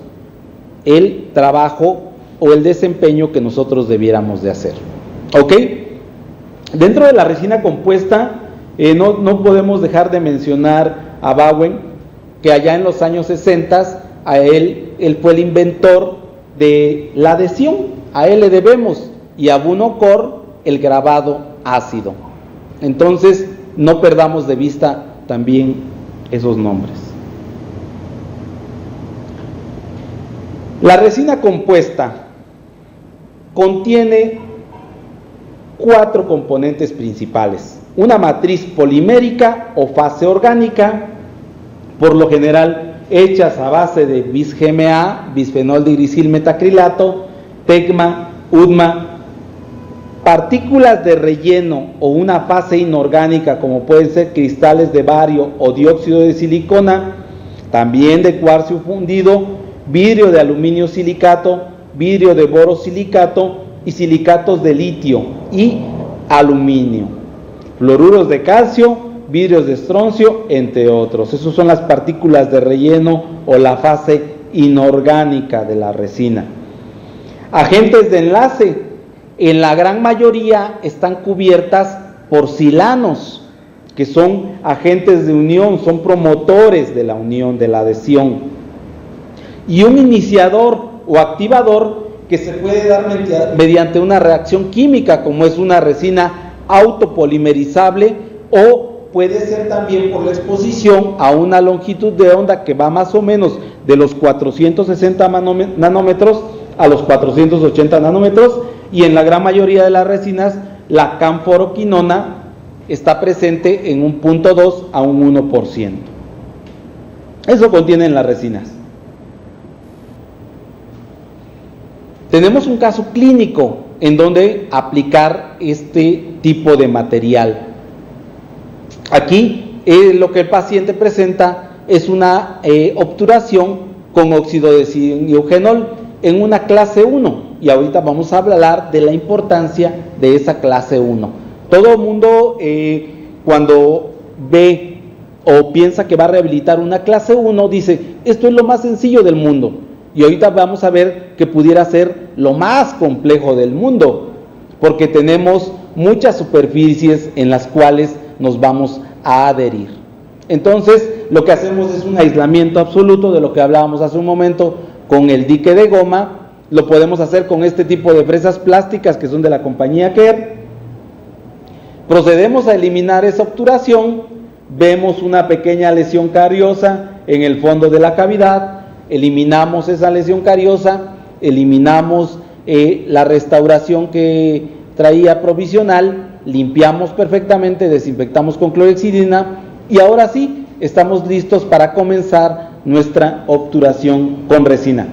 el trabajo o el desempeño que nosotros debiéramos de hacer. ¿Ok? Dentro de la resina compuesta, no podemos dejar de mencionar a Bowen, que allá en los años 60, él fue el inventor de la adhesión. A él le debemos, y a Bunocor el grabado ácido. Entonces, no perdamos de vista también esos nombres. La resina compuesta contiene 4 componentes principales: una matriz polimérica o fase orgánica, por lo general hechas a base de bis-GMA, bisfenol digrisil metacrilato, tecma, UDMA, partículas de relleno o una fase inorgánica como pueden ser cristales de bario o dióxido de silicona, también de cuarzo fundido, vidrio de aluminio silicato, vidrio de boro silicato y silicatos de litio y aluminio, fluoruros de calcio, vidrios de estroncio, entre otros. Esas son las partículas de relleno o la fase inorgánica de la resina. Agentes de enlace, en la gran mayoría están cubiertas por silanos, que son agentes de unión, son promotores de la unión, de la adhesión. Y un iniciador o activador que se puede dar mediante una reacción química, como es una resina autopolimerizable, o puede ser también por la exposición a una longitud de onda que va más o menos de los 460 nanómetros a los 480 nanómetros, y en la gran mayoría de las resinas la camforoquinona está presente en un 0.2 a un 1%. Eso contienen las resinas. Tenemos un caso clínico en donde aplicar este tipo de material. Aquí lo que el paciente presenta es una obturación con óxido de eugenol en una clase 1, y ahorita vamos a hablar de la importancia de esa clase 1. Todo el mundo cuando ve o piensa que va a rehabilitar una clase 1 dice, esto es lo más sencillo del mundo, y ahorita vamos a ver que pudiera ser lo más complejo del mundo, porque tenemos muchas superficies en las cuales nos vamos a adherir. Entonces, lo que hacemos es un aislamiento absoluto de lo que hablábamos hace un momento con el dique de goma. Lo podemos hacer con este tipo de fresas plásticas que son de la compañía Kerr. Procedemos a eliminar esa obturación, vemos una pequeña lesión cariosa en el fondo de la cavidad, eliminamos esa lesión cariosa, eliminamos la restauración que traía provisional, limpiamos perfectamente, desinfectamos con clorhexidina, y ahora sí, estamos listos para comenzar nuestra obturación con resina.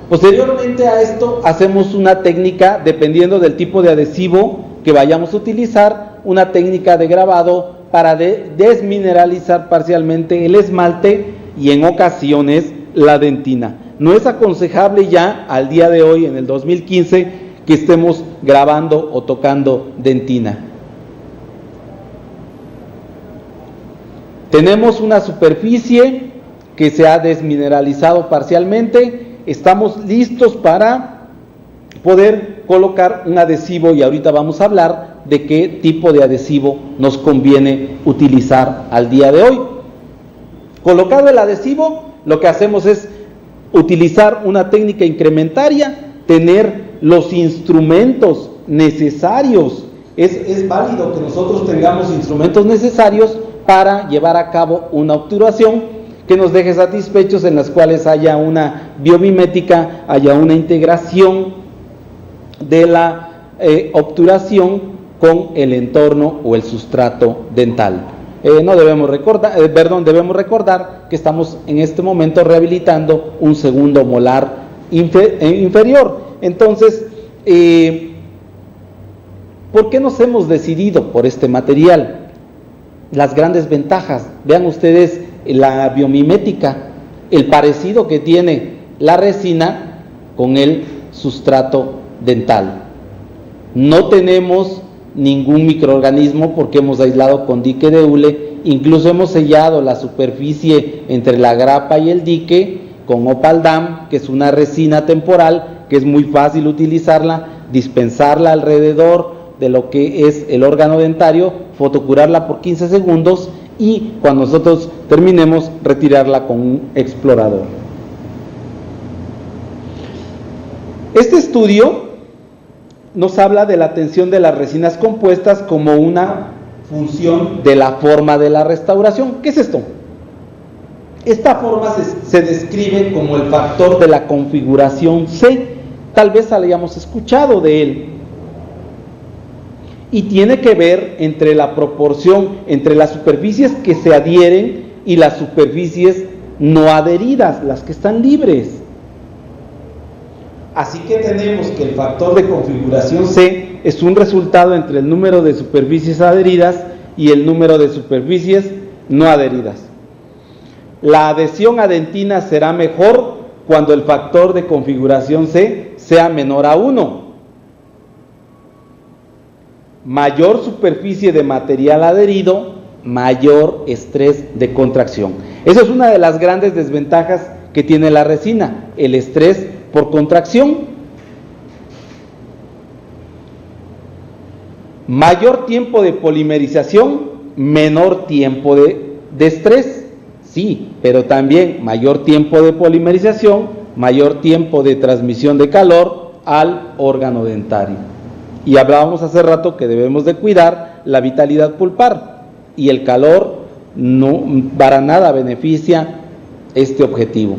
Posteriormente a esto, hacemos una técnica, dependiendo del tipo de adhesivo que vayamos a utilizar, una técnica de grabado para desmineralizar parcialmente el esmalte y en ocasiones la dentina. No es aconsejable ya al día de hoy, en el 2015, que estemos grabando o tocando dentina. Tenemos una superficie que se ha desmineralizado parcialmente, estamos listos para poder colocar un adhesivo, y ahorita vamos a hablar de qué tipo de adhesivo nos conviene utilizar al día de hoy. Colocado el adhesivo, lo que hacemos es utilizar una técnica incrementaria, tener los instrumentos necesarios. Es válido que nosotros tengamos instrumentos necesarios para llevar a cabo una obturación que nos deje satisfechos, en las cuales haya una biomimética, haya una integración de la obturación con el entorno o el sustrato dental. Debemos recordar que estamos en este momento rehabilitando un segundo molar inferior. Entonces, ¿por qué nos hemos decidido por este material? Las grandes ventajas, vean ustedes la biomimética, el parecido que tiene la resina con el sustrato dental. No tenemos ningún microorganismo porque hemos aislado con dique de hule, incluso hemos sellado la superficie entre la grapa y el dique con Opaldam, que es una resina temporal que es muy fácil utilizarla, dispensarla alrededor de lo que es el órgano dentario, fotocurarla por 15 segundos y cuando nosotros terminemos retirarla con un explorador. Este estudio nos habla de la tensión de las resinas compuestas como una función de la forma de la restauración. ¿Qué es esto? Esta forma se describe como el factor de la configuración C. Tal vez hayamos escuchado de él. Y tiene que ver entre la proporción entre las superficies que se adhieren y las superficies no adheridas, las que están libres. Así que tenemos que el factor de configuración C es un resultado entre el número de superficies adheridas y el número de superficies no adheridas. La adhesión a dentina será mejor cuando el factor de configuración C sea menor a 1. Mayor superficie de material adherido, mayor estrés de contracción. Esa es una de las grandes desventajas que tiene la resina, el estrés por contracción. Mayor tiempo de polimerización, menor tiempo de estrés. Sí, pero también mayor tiempo de polimerización, mayor tiempo de transmisión de calor al órgano dentario. Y hablábamos hace rato que debemos de cuidar la vitalidad pulpar y el calor no para nada beneficia este objetivo.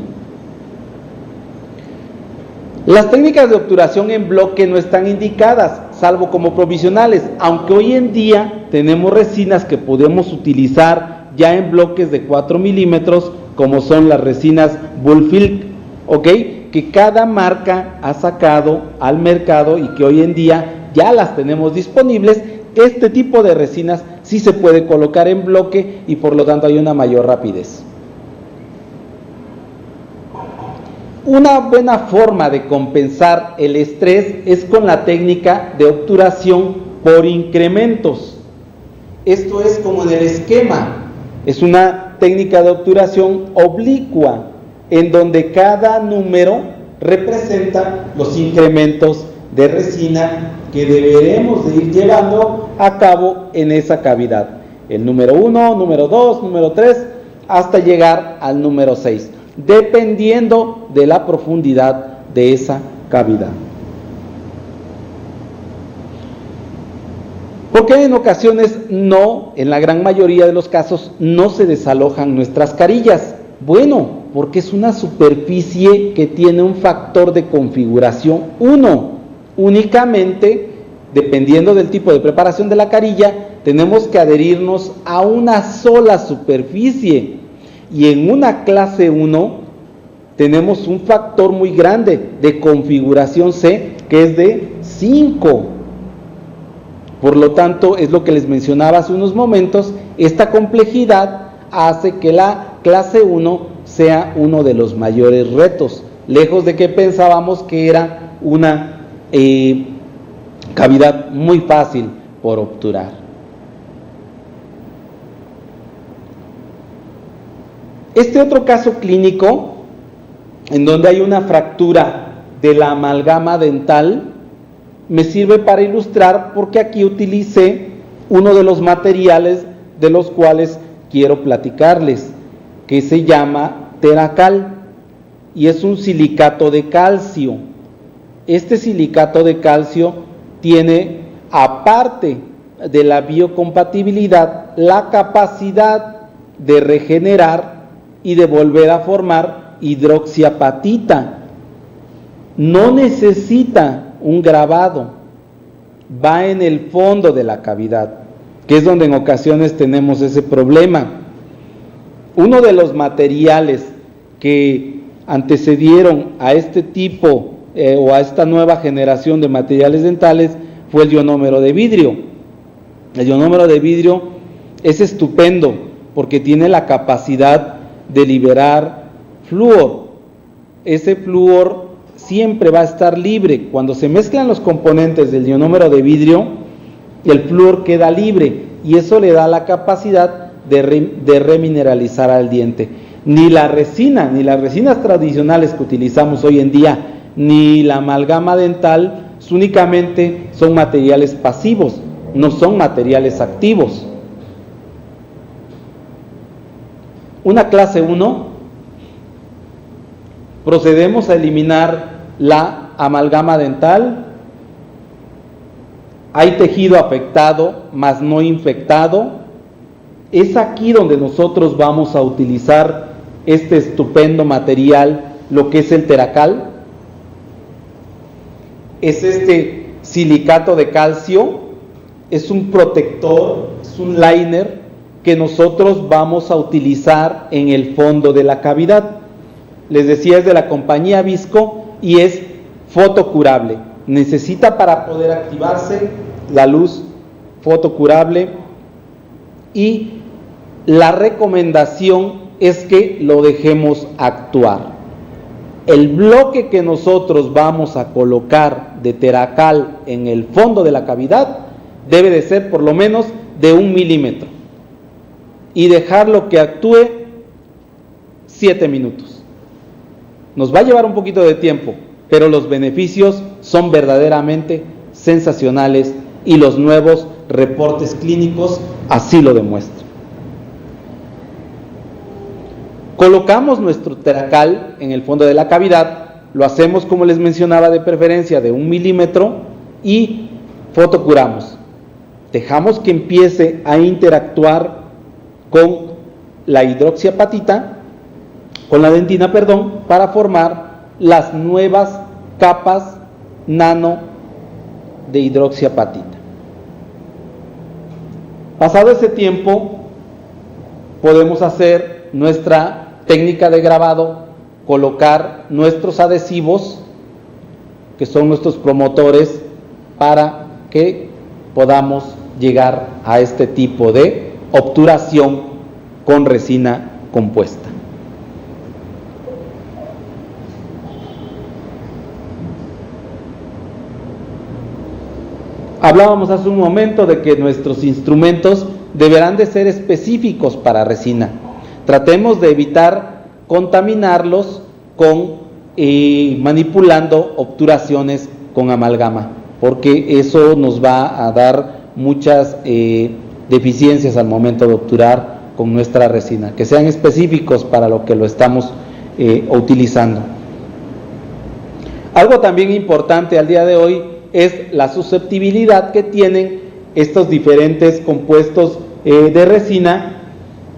Las técnicas de obturación en bloque no están indicadas, salvo como provisionales, aunque hoy en día tenemos resinas que podemos utilizar ya en bloques de 4 milímetros, como son las resinas Bullfield, ¿ok? Que cada marca ha sacado al mercado y que hoy en día ya las tenemos disponibles. Este tipo de resinas sí se puede colocar en bloque y por lo tanto hay una mayor rapidez. Una buena forma de compensar el estrés es con la técnica de obturación por incrementos. Esto es como en el esquema. Es una técnica de obturación oblicua, en donde cada número representa los incrementos de resina que deberemos de ir llevando a cabo en esa cavidad. El número 1, número 2, número 3, hasta llegar al número 6, dependiendo de la profundidad de esa cavidad. Porque en ocasiones no, en la gran mayoría de los casos, no se desalojan nuestras carillas. Bueno, porque es una superficie que tiene un factor de configuración 1. Únicamente, dependiendo del tipo de preparación de la carilla, tenemos que adherirnos a una sola superficie. Y en una clase 1 tenemos un factor muy grande de configuración C, que es de 5. Por lo tanto, es lo que les mencionaba hace unos momentos, esta complejidad hace que la clase 1 sea uno de los mayores retos, lejos de que pensábamos que era una cavidad muy fácil por obturar. Este otro caso clínico, en donde hay una fractura de la amalgama dental, me sirve para ilustrar porque aquí utilicé uno de los materiales de los cuales quiero platicarles, que se llama Teracal y es un silicato de calcio. Este silicato de calcio tiene, aparte de la biocompatibilidad, la capacidad de regenerar y de volver a formar hidroxiapatita. No necesita un grabado, va en el fondo de la cavidad, que es donde en ocasiones tenemos ese problema. Uno de los materiales que antecedieron a este tipo o a esta nueva generación de materiales dentales fue el ionómero de vidrio. El ionómero de vidrio es estupendo porque tiene la capacidad de liberar flúor. Ese flúor siempre va a estar libre. Cuando se mezclan los componentes del ionómero de vidrio, el flúor queda libre y eso le da la capacidad de remineralizar al diente. Ni la resina, ni las resinas tradicionales que utilizamos hoy en día, ni la amalgama dental únicamente son materiales pasivos, no son materiales activos. Una clase 1, procedemos a eliminar la amalgama dental. Hay tejido afectado, mas no infectado. Es aquí donde nosotros vamos a utilizar este estupendo material, lo que es el Teracal. Es este silicato de calcio, es un protector, es un liner que nosotros vamos a utilizar en el fondo de la cavidad. Les decía, es de la compañía Visco y es fotocurable. Necesita, para poder activarse, la luz fotocurable, y la recomendación es que lo dejemos actuar. El bloque que nosotros vamos a colocar de Teracal en el fondo de la cavidad debe de ser por lo menos de 1 milímetro y dejarlo que actúe 7 minutos. Nos va a llevar un poquito de tiempo, pero los beneficios son verdaderamente sensacionales y los nuevos reportes clínicos así lo demuestran. Colocamos nuestro Teracal en el fondo de la cavidad, lo hacemos, como les mencionaba, de preferencia de 1 milímetro y fotocuramos. Dejamos que empiece a interactuar con la hidroxiapatita, con la dentina, para formar las nuevas capas nano de hidroxiapatita. Pasado ese tiempo, podemos hacer nuestra técnica de grabado, colocar nuestros adhesivos, que son nuestros promotores, para que podamos llegar a este tipo de obturación con resina compuesta. Hablábamos hace un momento de que nuestros instrumentos deberán de ser específicos para resina. Tratemos de evitar contaminarlos con manipulando obturaciones con amalgama, porque eso nos va a dar muchas deficiencias al momento de obturar con nuestra resina. Que sean específicos para lo que lo estamos utilizando. Algo también importante al día de hoy es la susceptibilidad que tienen estos diferentes compuestos de resina.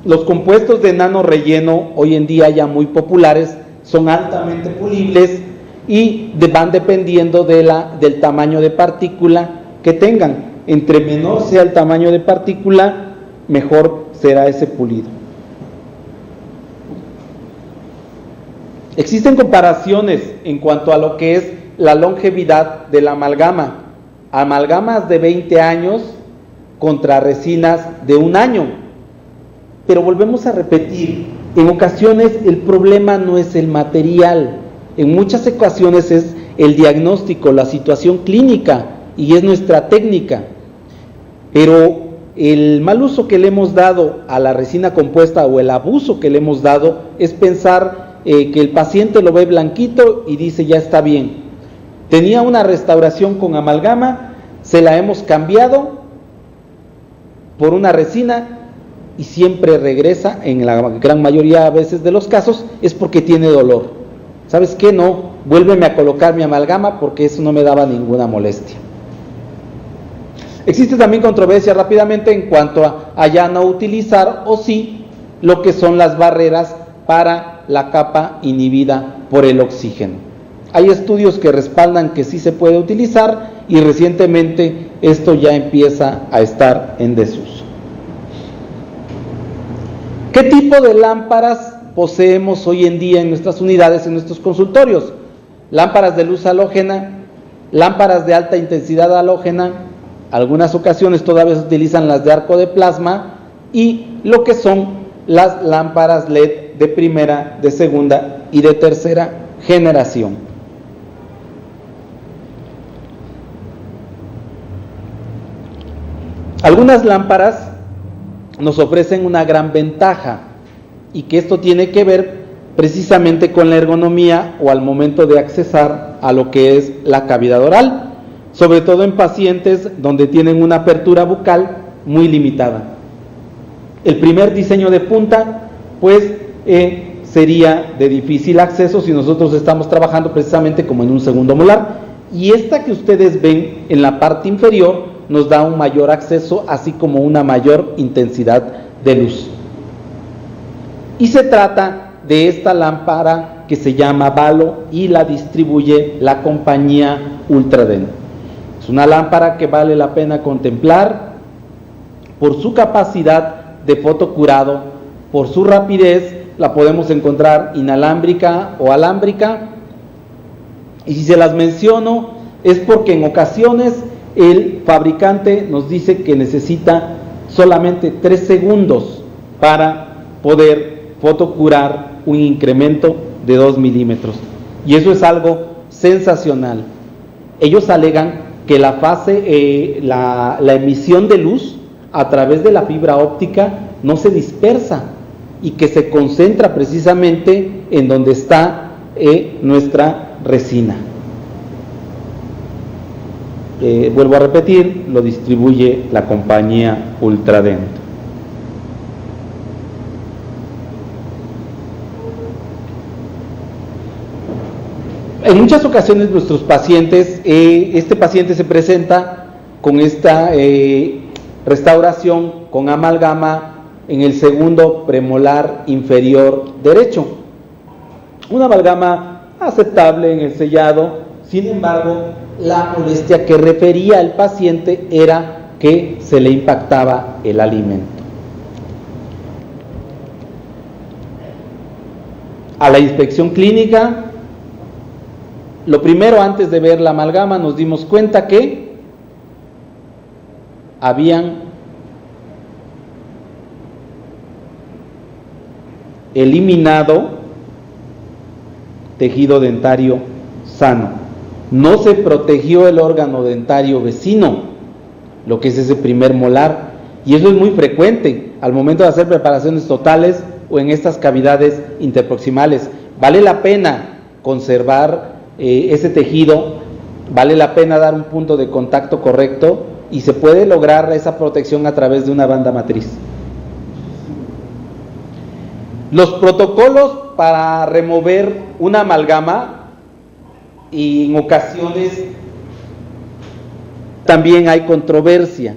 Los compuestos de nano relleno, hoy en día ya muy populares, son altamente pulibles y van dependiendo del tamaño de partícula que tengan. Entre menor sea el tamaño de partícula, mejor será ese pulido. Existen comparaciones en cuanto a lo que es la longevidad de la amalgama. Amalgamas de 20 años contra resinas de 1 año. Pero volvemos a repetir, en ocasiones el problema no es el material, en muchas ocasiones es el diagnóstico, la situación clínica, y es nuestra técnica. Pero el mal uso que le hemos dado a la resina compuesta, o el abuso que le hemos dado, es pensar que el paciente lo ve blanquito y dice ya está bien. Tenía una restauración con amalgama, se la hemos cambiado por una resina y siempre regresa, en la gran mayoría a veces de los casos, es porque tiene dolor. ¿Sabes qué? No, vuélveme a colocar mi amalgama porque eso no me daba ninguna molestia. Existe también controversia rápidamente en cuanto a ya no utilizar o sí lo que son las barreras para la capa inhibida por el oxígeno. Hay estudios que respaldan que sí se puede utilizar y recientemente esto ya empieza a estar en desuso. ¿Qué tipo de lámparas poseemos hoy en día en nuestras unidades, en nuestros consultorios? Lámparas de luz halógena, lámparas de alta intensidad halógena, algunas ocasiones todavía se utilizan las de arco de plasma, y lo que son las lámparas LED de primera, de segunda y de tercera generación. Algunas lámparas nos ofrecen una gran ventaja, y que esto tiene que ver precisamente con la ergonomía o al momento de accesar a lo que es la cavidad oral, sobre todo en pacientes donde tienen una apertura bucal muy limitada. El primer diseño de punta, pues, sería de difícil acceso si nosotros estamos trabajando precisamente como en un segundo molar, y esta que ustedes ven en la parte inferior nos da un mayor acceso, así como una mayor intensidad de luz. Y se trata de esta lámpara que se llama Valo y la distribuye la compañía Ultradent. Es una lámpara que vale la pena contemplar por su capacidad de fotocurado, por su rapidez. La podemos encontrar inalámbrica o alámbrica, y si se las menciono es porque en ocasiones el fabricante nos dice que necesita solamente 3 segundos para poder fotocurar un incremento de 2 milímetros, y eso es algo sensacional. Ellos alegan que la fase, la emisión de luz a través de la fibra óptica no se dispersa y que se concentra precisamente en donde está nuestra resina. Vuelvo a repetir, lo distribuye la compañía Ultradent. En muchas ocasiones nuestros pacientes, este paciente se presenta con esta restauración con amalgama en el segundo premolar inferior derecho. Una amalgama aceptable en el sellado, sin embargo, la molestia que refería el paciente era que se le impactaba el alimento. A la inspección clínica, lo primero, antes de ver la amalgama, nos dimos cuenta que habían eliminado tejido dentario sano. No se protegió el órgano dentario vecino, lo que es ese primer molar, y eso es muy frecuente al momento de hacer preparaciones totales o en estas cavidades interproximales. Vale la pena conservar ese tejido, vale la pena dar un punto de contacto correcto, y se puede lograr esa protección a través de una banda matriz. Los protocolos para remover una amalgama, y en ocasiones también hay controversia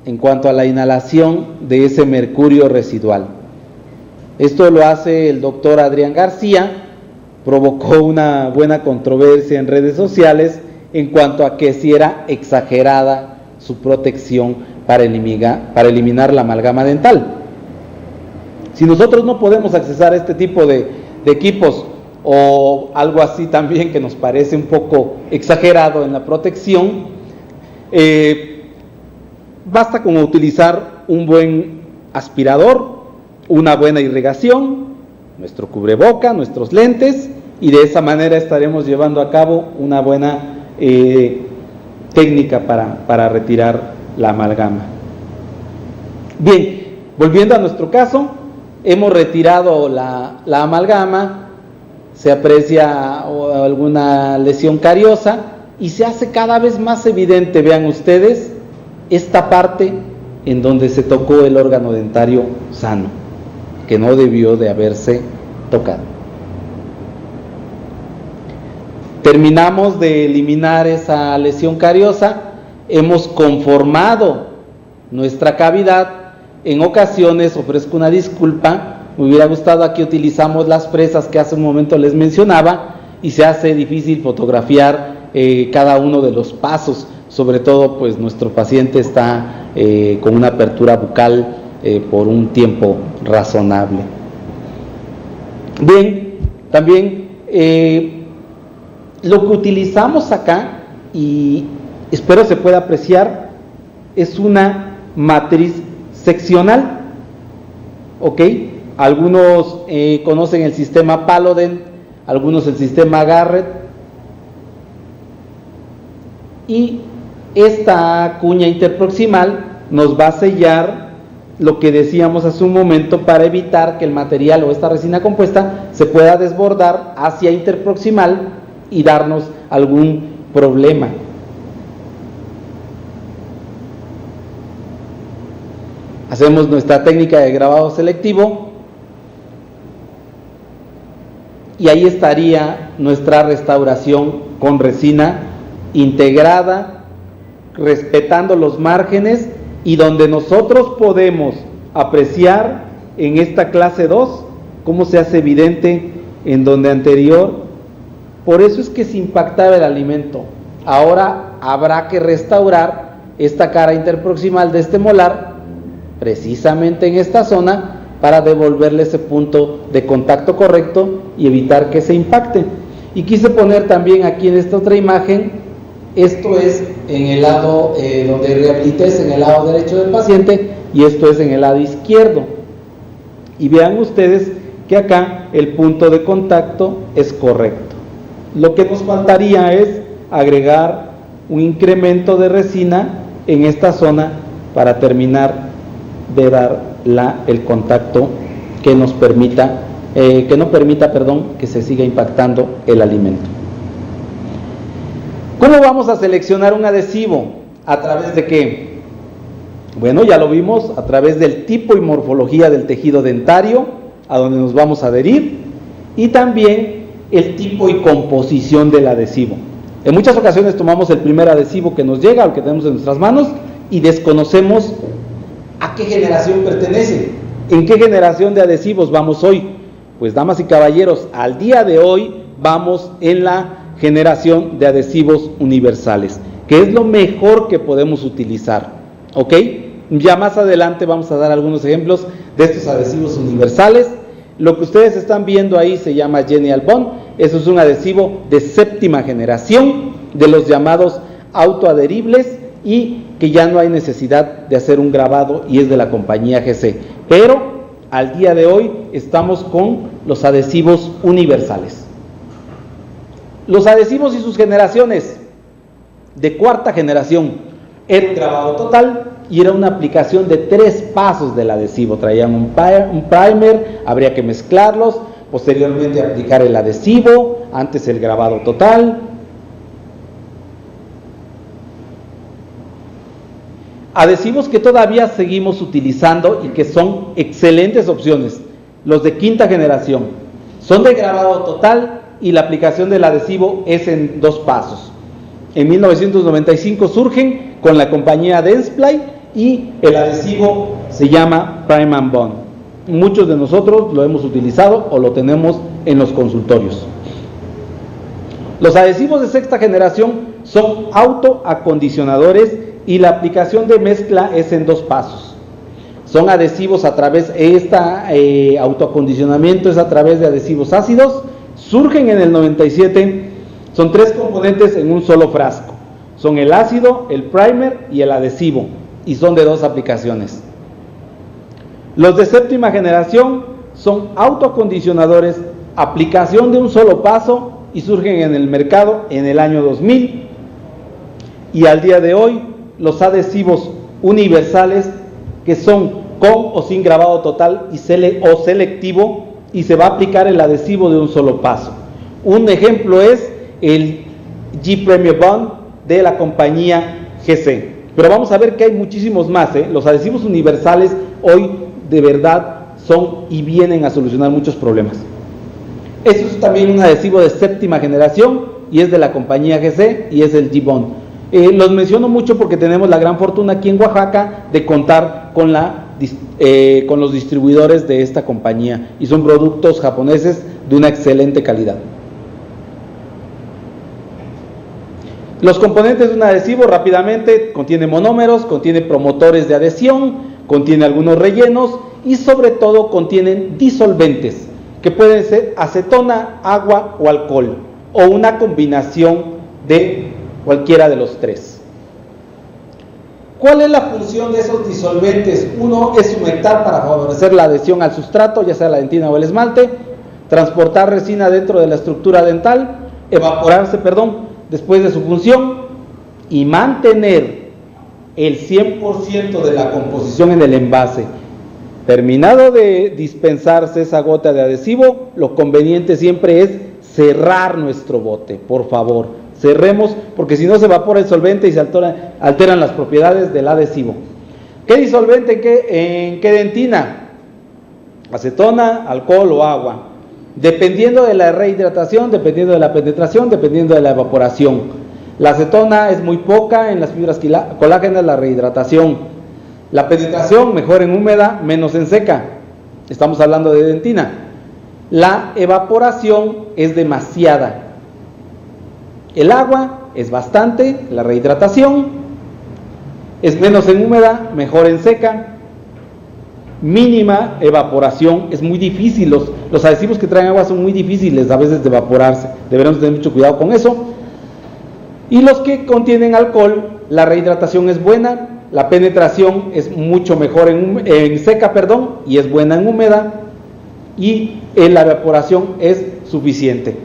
en cuanto a la inhalación de ese mercurio residual. Esto lo hace el doctor Adrián García, provocó una buena controversia en redes sociales en cuanto a que si era exagerada su protección para eliminar la amalgama dental. Si nosotros no podemos accesar a este tipo de equipos, o algo así también que nos parece un poco exagerado en la protección, basta con utilizar un buen aspirador, una buena irrigación, nuestro cubreboca, nuestros lentes, y de esa manera estaremos llevando a cabo una buena técnica para retirar la amalgama. Bien, volviendo a nuestro caso, hemos retirado la amalgama, se aprecia alguna lesión cariosa y se hace cada vez más evidente, vean ustedes, esta parte en donde se tocó el órgano dentario sano, que no debió de haberse tocado. Terminamos de eliminar esa lesión cariosa, hemos conformado nuestra cavidad. En ocasiones, ofrezco una disculpa, me hubiera gustado, aquí utilizamos las fresas que hace un momento les mencionaba, y se hace difícil fotografiar cada uno de los pasos, sobre todo pues nuestro paciente está con una apertura bucal por un tiempo razonable. Bien, también lo que utilizamos acá, y espero se pueda apreciar, es una matriz seccional, ¿ok? Algunos conocen el sistema Palodent, algunos el sistema Garrett, y esta cuña interproximal nos va a sellar lo que decíamos hace un momento para evitar que el material o esta resina compuesta se pueda desbordar hacia interproximal y darnos algún problema. Hacemos nuestra técnica de grabado selectivo y ahí estaría nuestra restauración con resina integrada, respetando los márgenes, y donde nosotros podemos apreciar en esta clase 2 cómo se hace evidente en donde anterior. Por eso es que se impactaba el alimento. Ahora habrá que restaurar esta cara interproximal de este molar precisamente en esta zona para devolverle ese punto de contacto correcto y evitar que se impacte. Y quise poner también aquí en esta otra imagen, esto es en el lado donde rehabilité, es en el lado derecho del paciente, y esto es en el lado izquierdo. Y vean ustedes que acá el punto de contacto es correcto. Lo que nos faltaría es agregar un incremento de resina en esta zona para terminar de dar el contacto que nos permita, que se siga impactando el alimento. ¿Cómo vamos a seleccionar un adhesivo? ¿A través de qué? Bueno, ya lo vimos, a través del tipo y morfología del tejido dentario, a donde nos vamos a adherir, y también el tipo y composición del adhesivo. En muchas ocasiones tomamos el primer adhesivo que nos llega, o que tenemos en nuestras manos, y desconocemos a qué generación pertenece. ¿En qué generación de adhesivos vamos hoy? Pues, damas y caballeros, al día de hoy vamos en la generación de adhesivos universales, que es lo mejor que podemos utilizar, ¿ok? Ya más adelante vamos a dar algunos ejemplos de estos adhesivos universales. Lo que ustedes están viendo ahí se llama Genial Bond. Eso es un adhesivo de 7ª generación, de los llamados autoadheribles, y que ya no hay necesidad de hacer un grabado, y es de la compañía GC. Pero al día de hoy estamos con los adhesivos universales. Los adhesivos y sus generaciones. De 4ª generación era un grabado total y era una aplicación de 3 pasos del adhesivo. Traían un primer, habría que mezclarlos, posteriormente aplicar el adhesivo, antes el grabado total. Adhesivos que todavía seguimos utilizando y que son excelentes opciones, los de 5ª generación. Son de grabado total y la aplicación del adhesivo es en 2 pasos. En 1995 surgen con la compañía Dentsply y el adhesivo se llama Prime and Bond. Muchos de nosotros lo hemos utilizado o lo tenemos en los consultorios. Los adhesivos de 6ª generación son autoacondicionadores y la aplicación de mezcla es en 2 pasos. Son adhesivos a través de autoacondicionamiento es a través de adhesivos ácidos. Surgen en el 97, son 3 componentes en un solo frasco. Son el ácido, el primer y el adhesivo, y son de 2 aplicaciones. Los de 7ª generación son autoacondicionadores, aplicación de un solo paso, y surgen en el mercado en el año 2000. Y al día de hoy, los adhesivos universales, que son con o sin grabado total o selectivo, y se va a aplicar el adhesivo de un solo paso. Un ejemplo es el G Premier Bond de la compañía GC. Pero vamos a ver que hay muchísimos más, ¿eh? Los adhesivos universales hoy de verdad son y vienen a solucionar muchos problemas. Esto es también un adhesivo de 7ª generación y es de la compañía GC y es el G-Bond. Los menciono mucho porque tenemos la gran fortuna aquí en Oaxaca de contar con los distribuidores de esta compañía, y son productos japoneses de una excelente calidad. Los componentes de un adhesivo rápidamente: contiene monómeros, contiene promotores de adhesión, contiene algunos rellenos y sobre todo contienen disolventes, que pueden ser acetona, agua o alcohol, o una combinación de cualquiera de los 3. ¿Cuál es la función de esos disolventes? Uno es humectar para favorecer la adhesión al sustrato, ya sea la dentina o el esmalte, transportar resina dentro de la estructura dental, evaporarse, después de su función, y mantener el 100% de la composición en el envase, terminado de dispensarse esa gota de adhesivo, lo conveniente siempre es cerrar nuestro bote. Por favor, cerremos, porque si no se evapora el solvente y se alteran las propiedades del adhesivo. ¿Qué disolvente en qué dentina? Acetona, alcohol o agua, dependiendo de la rehidratación, dependiendo de la penetración, dependiendo de la evaporación. La acetona es muy poca en las fibras colágenas, la rehidratación. La penetración mejor en húmeda, menos en seca. Estamos hablando de dentina. La evaporación es demasiada. El agua es bastante, la rehidratación es menos en húmeda, mejor en seca. Mínima evaporación, es muy difícil, los adhesivos que traen agua son muy difíciles a veces de evaporarse, deberemos tener mucho cuidado con eso. Y los que contienen alcohol, la rehidratación es buena, la penetración es mucho mejor en seca, y es buena en húmeda, y la evaporación es suficiente.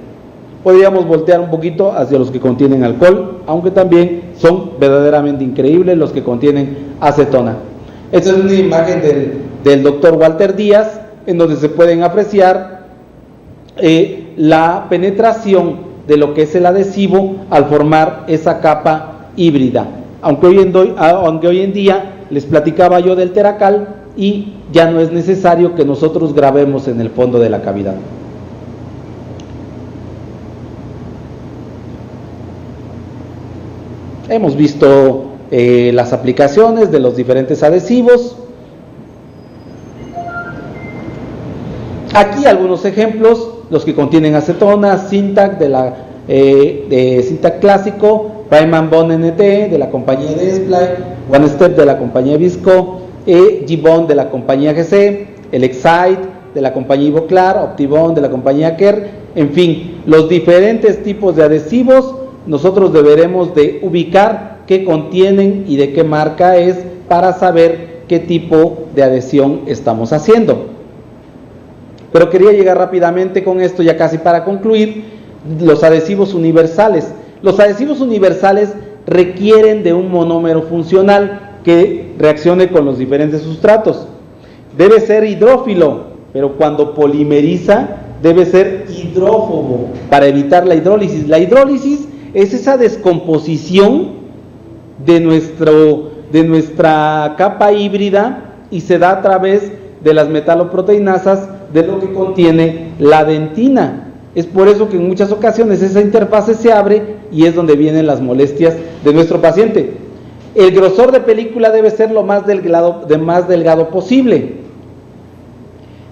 Podríamos voltear un poquito hacia los que contienen alcohol, aunque también son verdaderamente increíbles los que contienen acetona. Esta es una imagen del doctor Walter Díaz, en donde se pueden apreciar la penetración de lo que es el adhesivo al formar esa capa híbrida. Aunque hoy en día les platicaba yo del Teracal y ya no es necesario que nosotros grabemos en el fondo de la cavidad. Hemos visto las aplicaciones de los diferentes adhesivos. Aquí algunos ejemplos, los que contienen acetona, Syntac de Syntac clásico, Prime & Bond NT de la compañía Display, One Step de la compañía Visco, G-Bond de la compañía GC, el Excite de la compañía Ivoclar, OptiBond de la compañía Kerr. En fin, los diferentes tipos de adhesivos nosotros deberemos de ubicar qué contienen y de qué marca es para saber qué tipo de adhesión estamos haciendo. Pero quería llegar rápidamente con esto, ya casi para concluir, los adhesivos universales. Los adhesivos universales requieren de un monómero funcional que reaccione con los diferentes sustratos. Debe ser hidrófilo, pero cuando polimeriza debe ser hidrófobo para evitar la hidrólisis. La hidrólisis es esa descomposición de nuestra capa híbrida y se da a través de las metaloproteinasas de lo que contiene la dentina. Es por eso que en muchas ocasiones esa interfase se abre y es donde vienen las molestias de nuestro paciente. El grosor de película debe ser lo más delgado posible.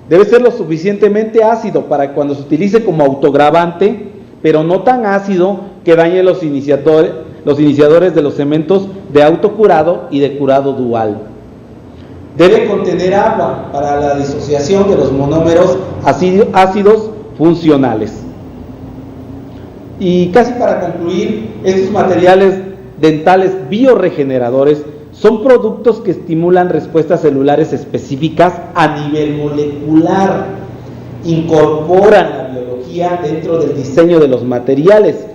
Debe ser lo suficientemente ácido para cuando se utilice como autogravante, pero no tan ácido que dañe los iniciadores de los cementos de autocurado y de curado dual. Debe contener agua para la disociación de los monómeros ácidos funcionales. Y casi para concluir, estos materiales dentales bioregeneradores son productos que estimulan respuestas celulares específicas a nivel molecular, incorporan la biología dentro del diseño de los materiales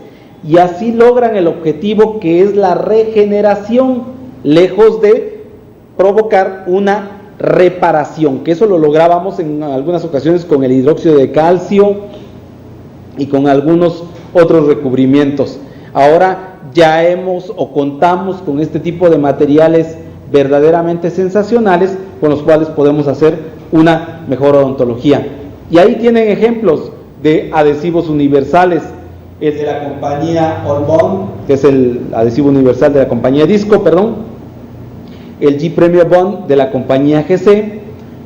y así logran el objetivo que es la regeneración, lejos de provocar una reparación, que eso lo lográbamos en algunas ocasiones con el hidróxido de calcio y con algunos otros recubrimientos. Ahora ya contamos con este tipo de materiales verdaderamente sensacionales con los cuales podemos hacer una mejor odontología. Y ahí tienen ejemplos de adhesivos universales, el de la compañía All-Bond, que es el adhesivo universal de la compañía Disco, el G-Premier Bond de la compañía GC,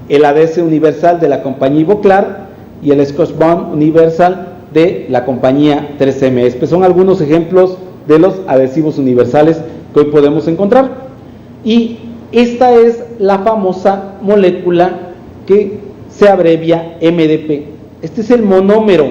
el ADS universal de la compañía Ivoclar y el Scotch Bond universal de la compañía 3M. Estos son algunos ejemplos de los adhesivos universales que hoy podemos encontrar. Y esta es la famosa molécula que se abrevia MDP. Este es el monómero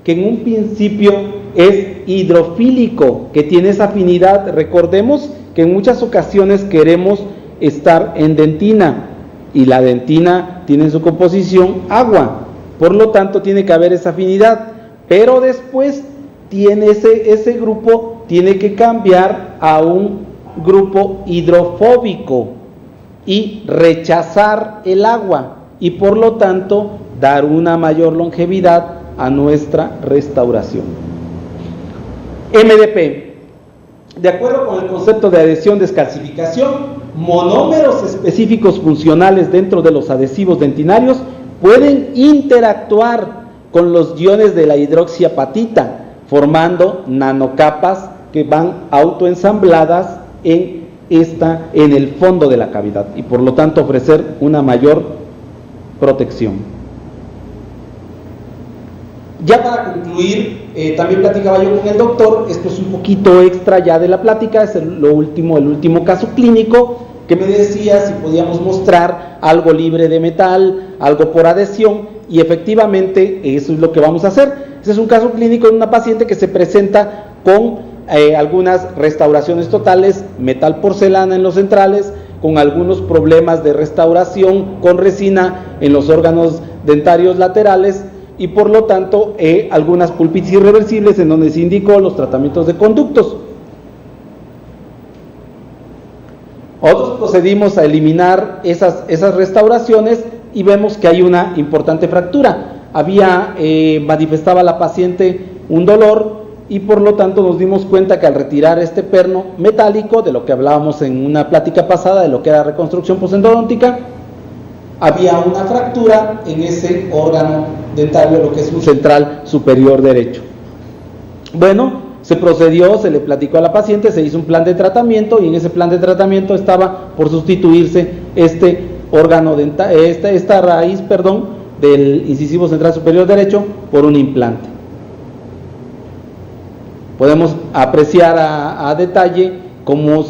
que en un principio es hidrofílico, que tiene esa afinidad. Recordemos que en muchas ocasiones queremos estar en dentina y la dentina tiene en su composición agua, por lo tanto tiene que haber esa afinidad, pero después tiene ese grupo tiene que cambiar a un grupo hidrofóbico y rechazar el agua y por lo tanto dar una mayor longevidad a nuestra restauración. MDP. De acuerdo con el concepto de adhesión-descalcificación, monómeros específicos funcionales dentro de los adhesivos dentinarios pueden interactuar con los iones de la hidroxiapatita, formando nanocapas que van autoensambladas en el fondo de la cavidad y por lo tanto ofrecer una mayor protección. Ya para concluir, también platicaba yo con el doctor, esto es un poquito extra ya de la plática, es el último caso clínico, que me decía si podíamos mostrar algo libre de metal, algo por adhesión, y efectivamente eso es lo que vamos a hacer. Este es un caso clínico de una paciente que se presenta con algunas restauraciones totales, metal porcelana en los centrales, con algunos problemas de restauración con resina en los órganos dentarios laterales, y por lo tanto algunas pulpitis irreversibles en donde se indicó los tratamientos de conductos. Nosotros procedimos a eliminar esas restauraciones y vemos que hay una importante fractura. Manifestaba la paciente un dolor y por lo tanto nos dimos cuenta que al retirar este perno metálico, de lo que hablábamos en una plática pasada, de lo que era reconstrucción postendodóntica, había una fractura en ese órgano dentario, lo que es un central superior derecho. Bueno, se procedió, se le platicó a la paciente, se hizo un plan de tratamiento y en ese plan de tratamiento estaba por sustituirse este órgano dental, esta raíz, del incisivo central superior derecho por un implante. Podemos apreciar a detalle cómo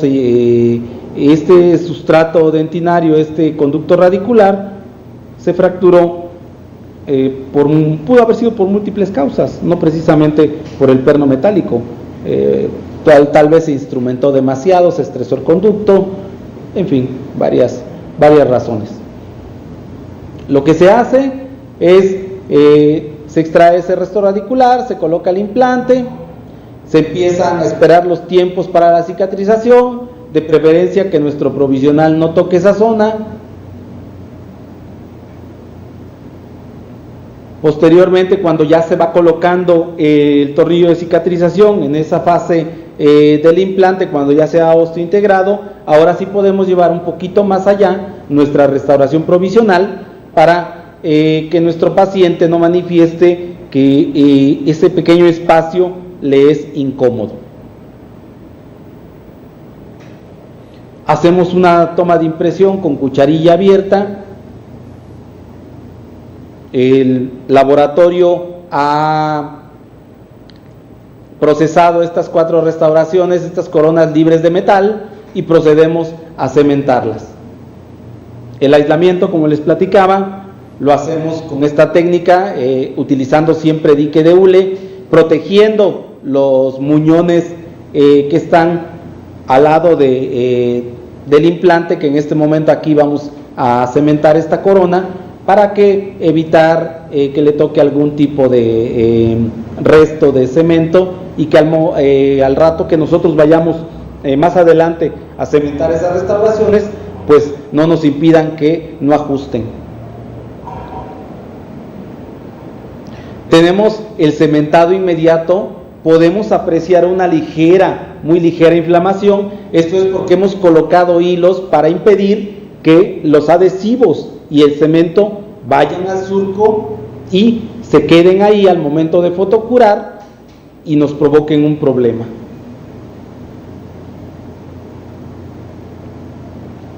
este sustrato dentinario, este conducto radicular, se fracturó, pudo haber sido por múltiples causas, no precisamente por el perno metálico. Tal vez se instrumentó demasiado, se estresó el conducto, en fin, varias razones. Lo que se hace es, se extrae ese resto radicular, se coloca el implante, se empiezan a esperar los tiempos para la cicatrización, de preferencia que nuestro provisional no toque esa zona. Posteriormente, cuando ya se va colocando el tornillo de cicatrización en esa fase del implante, cuando ya se ha osteointegrado, ahora sí podemos llevar un poquito más allá nuestra restauración provisional para que nuestro paciente no manifieste que ese pequeño espacio le es incómodo. Hacemos una toma de impresión con cucharilla abierta. El laboratorio ha procesado estas 4 restauraciones, estas coronas libres de metal, y procedemos a cementarlas. El aislamiento, como les platicaba, lo hacemos con esta técnica, utilizando siempre dique de hule, protegiendo los muñones que están al lado del implante, que en este momento aquí vamos a cementar esta corona, para que evitar que le toque algún tipo de resto de cemento y que al rato que nosotros vayamos más adelante a cementar esas restauraciones, pues no nos impidan que no ajusten. Tenemos el cementado inmediato, podemos apreciar una muy ligera inflamación. Esto es porque hemos colocado hilos para impedir que los adhesivos y el cemento vayan al surco y se queden ahí al momento de fotocurar y nos provoquen un problema.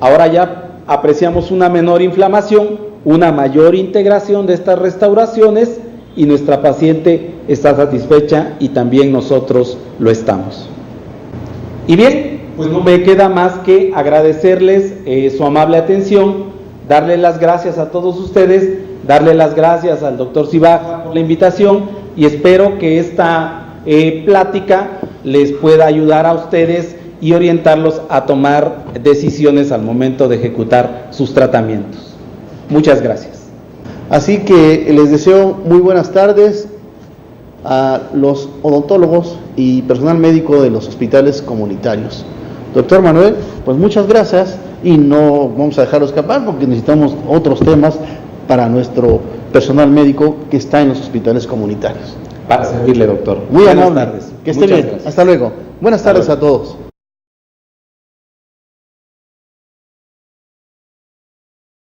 Ahora ya apreciamos una menor inflamación, una mayor integración de estas restauraciones y nuestra paciente está satisfecha y también nosotros lo estamos. Y bien, pues no me queda más que agradecerles su amable atención, darle las gracias a todos ustedes, darle las gracias al doctor Cibaja por la invitación y espero que esta plática les pueda ayudar a ustedes y orientarlos a tomar decisiones al momento de ejecutar sus tratamientos. Muchas gracias. Así que les deseo muy buenas tardes a los odontólogos y personal médico de los hospitales comunitarios. Doctor Manuel, pues muchas gracias y no vamos a dejarlo escapar porque necesitamos otros temas para nuestro personal médico que está en los hospitales comunitarios. Para servirle, doctor. Muy Buenas amable. tardes. Que esté bien. Gracias. Hasta luego. Buenas tardes a todos.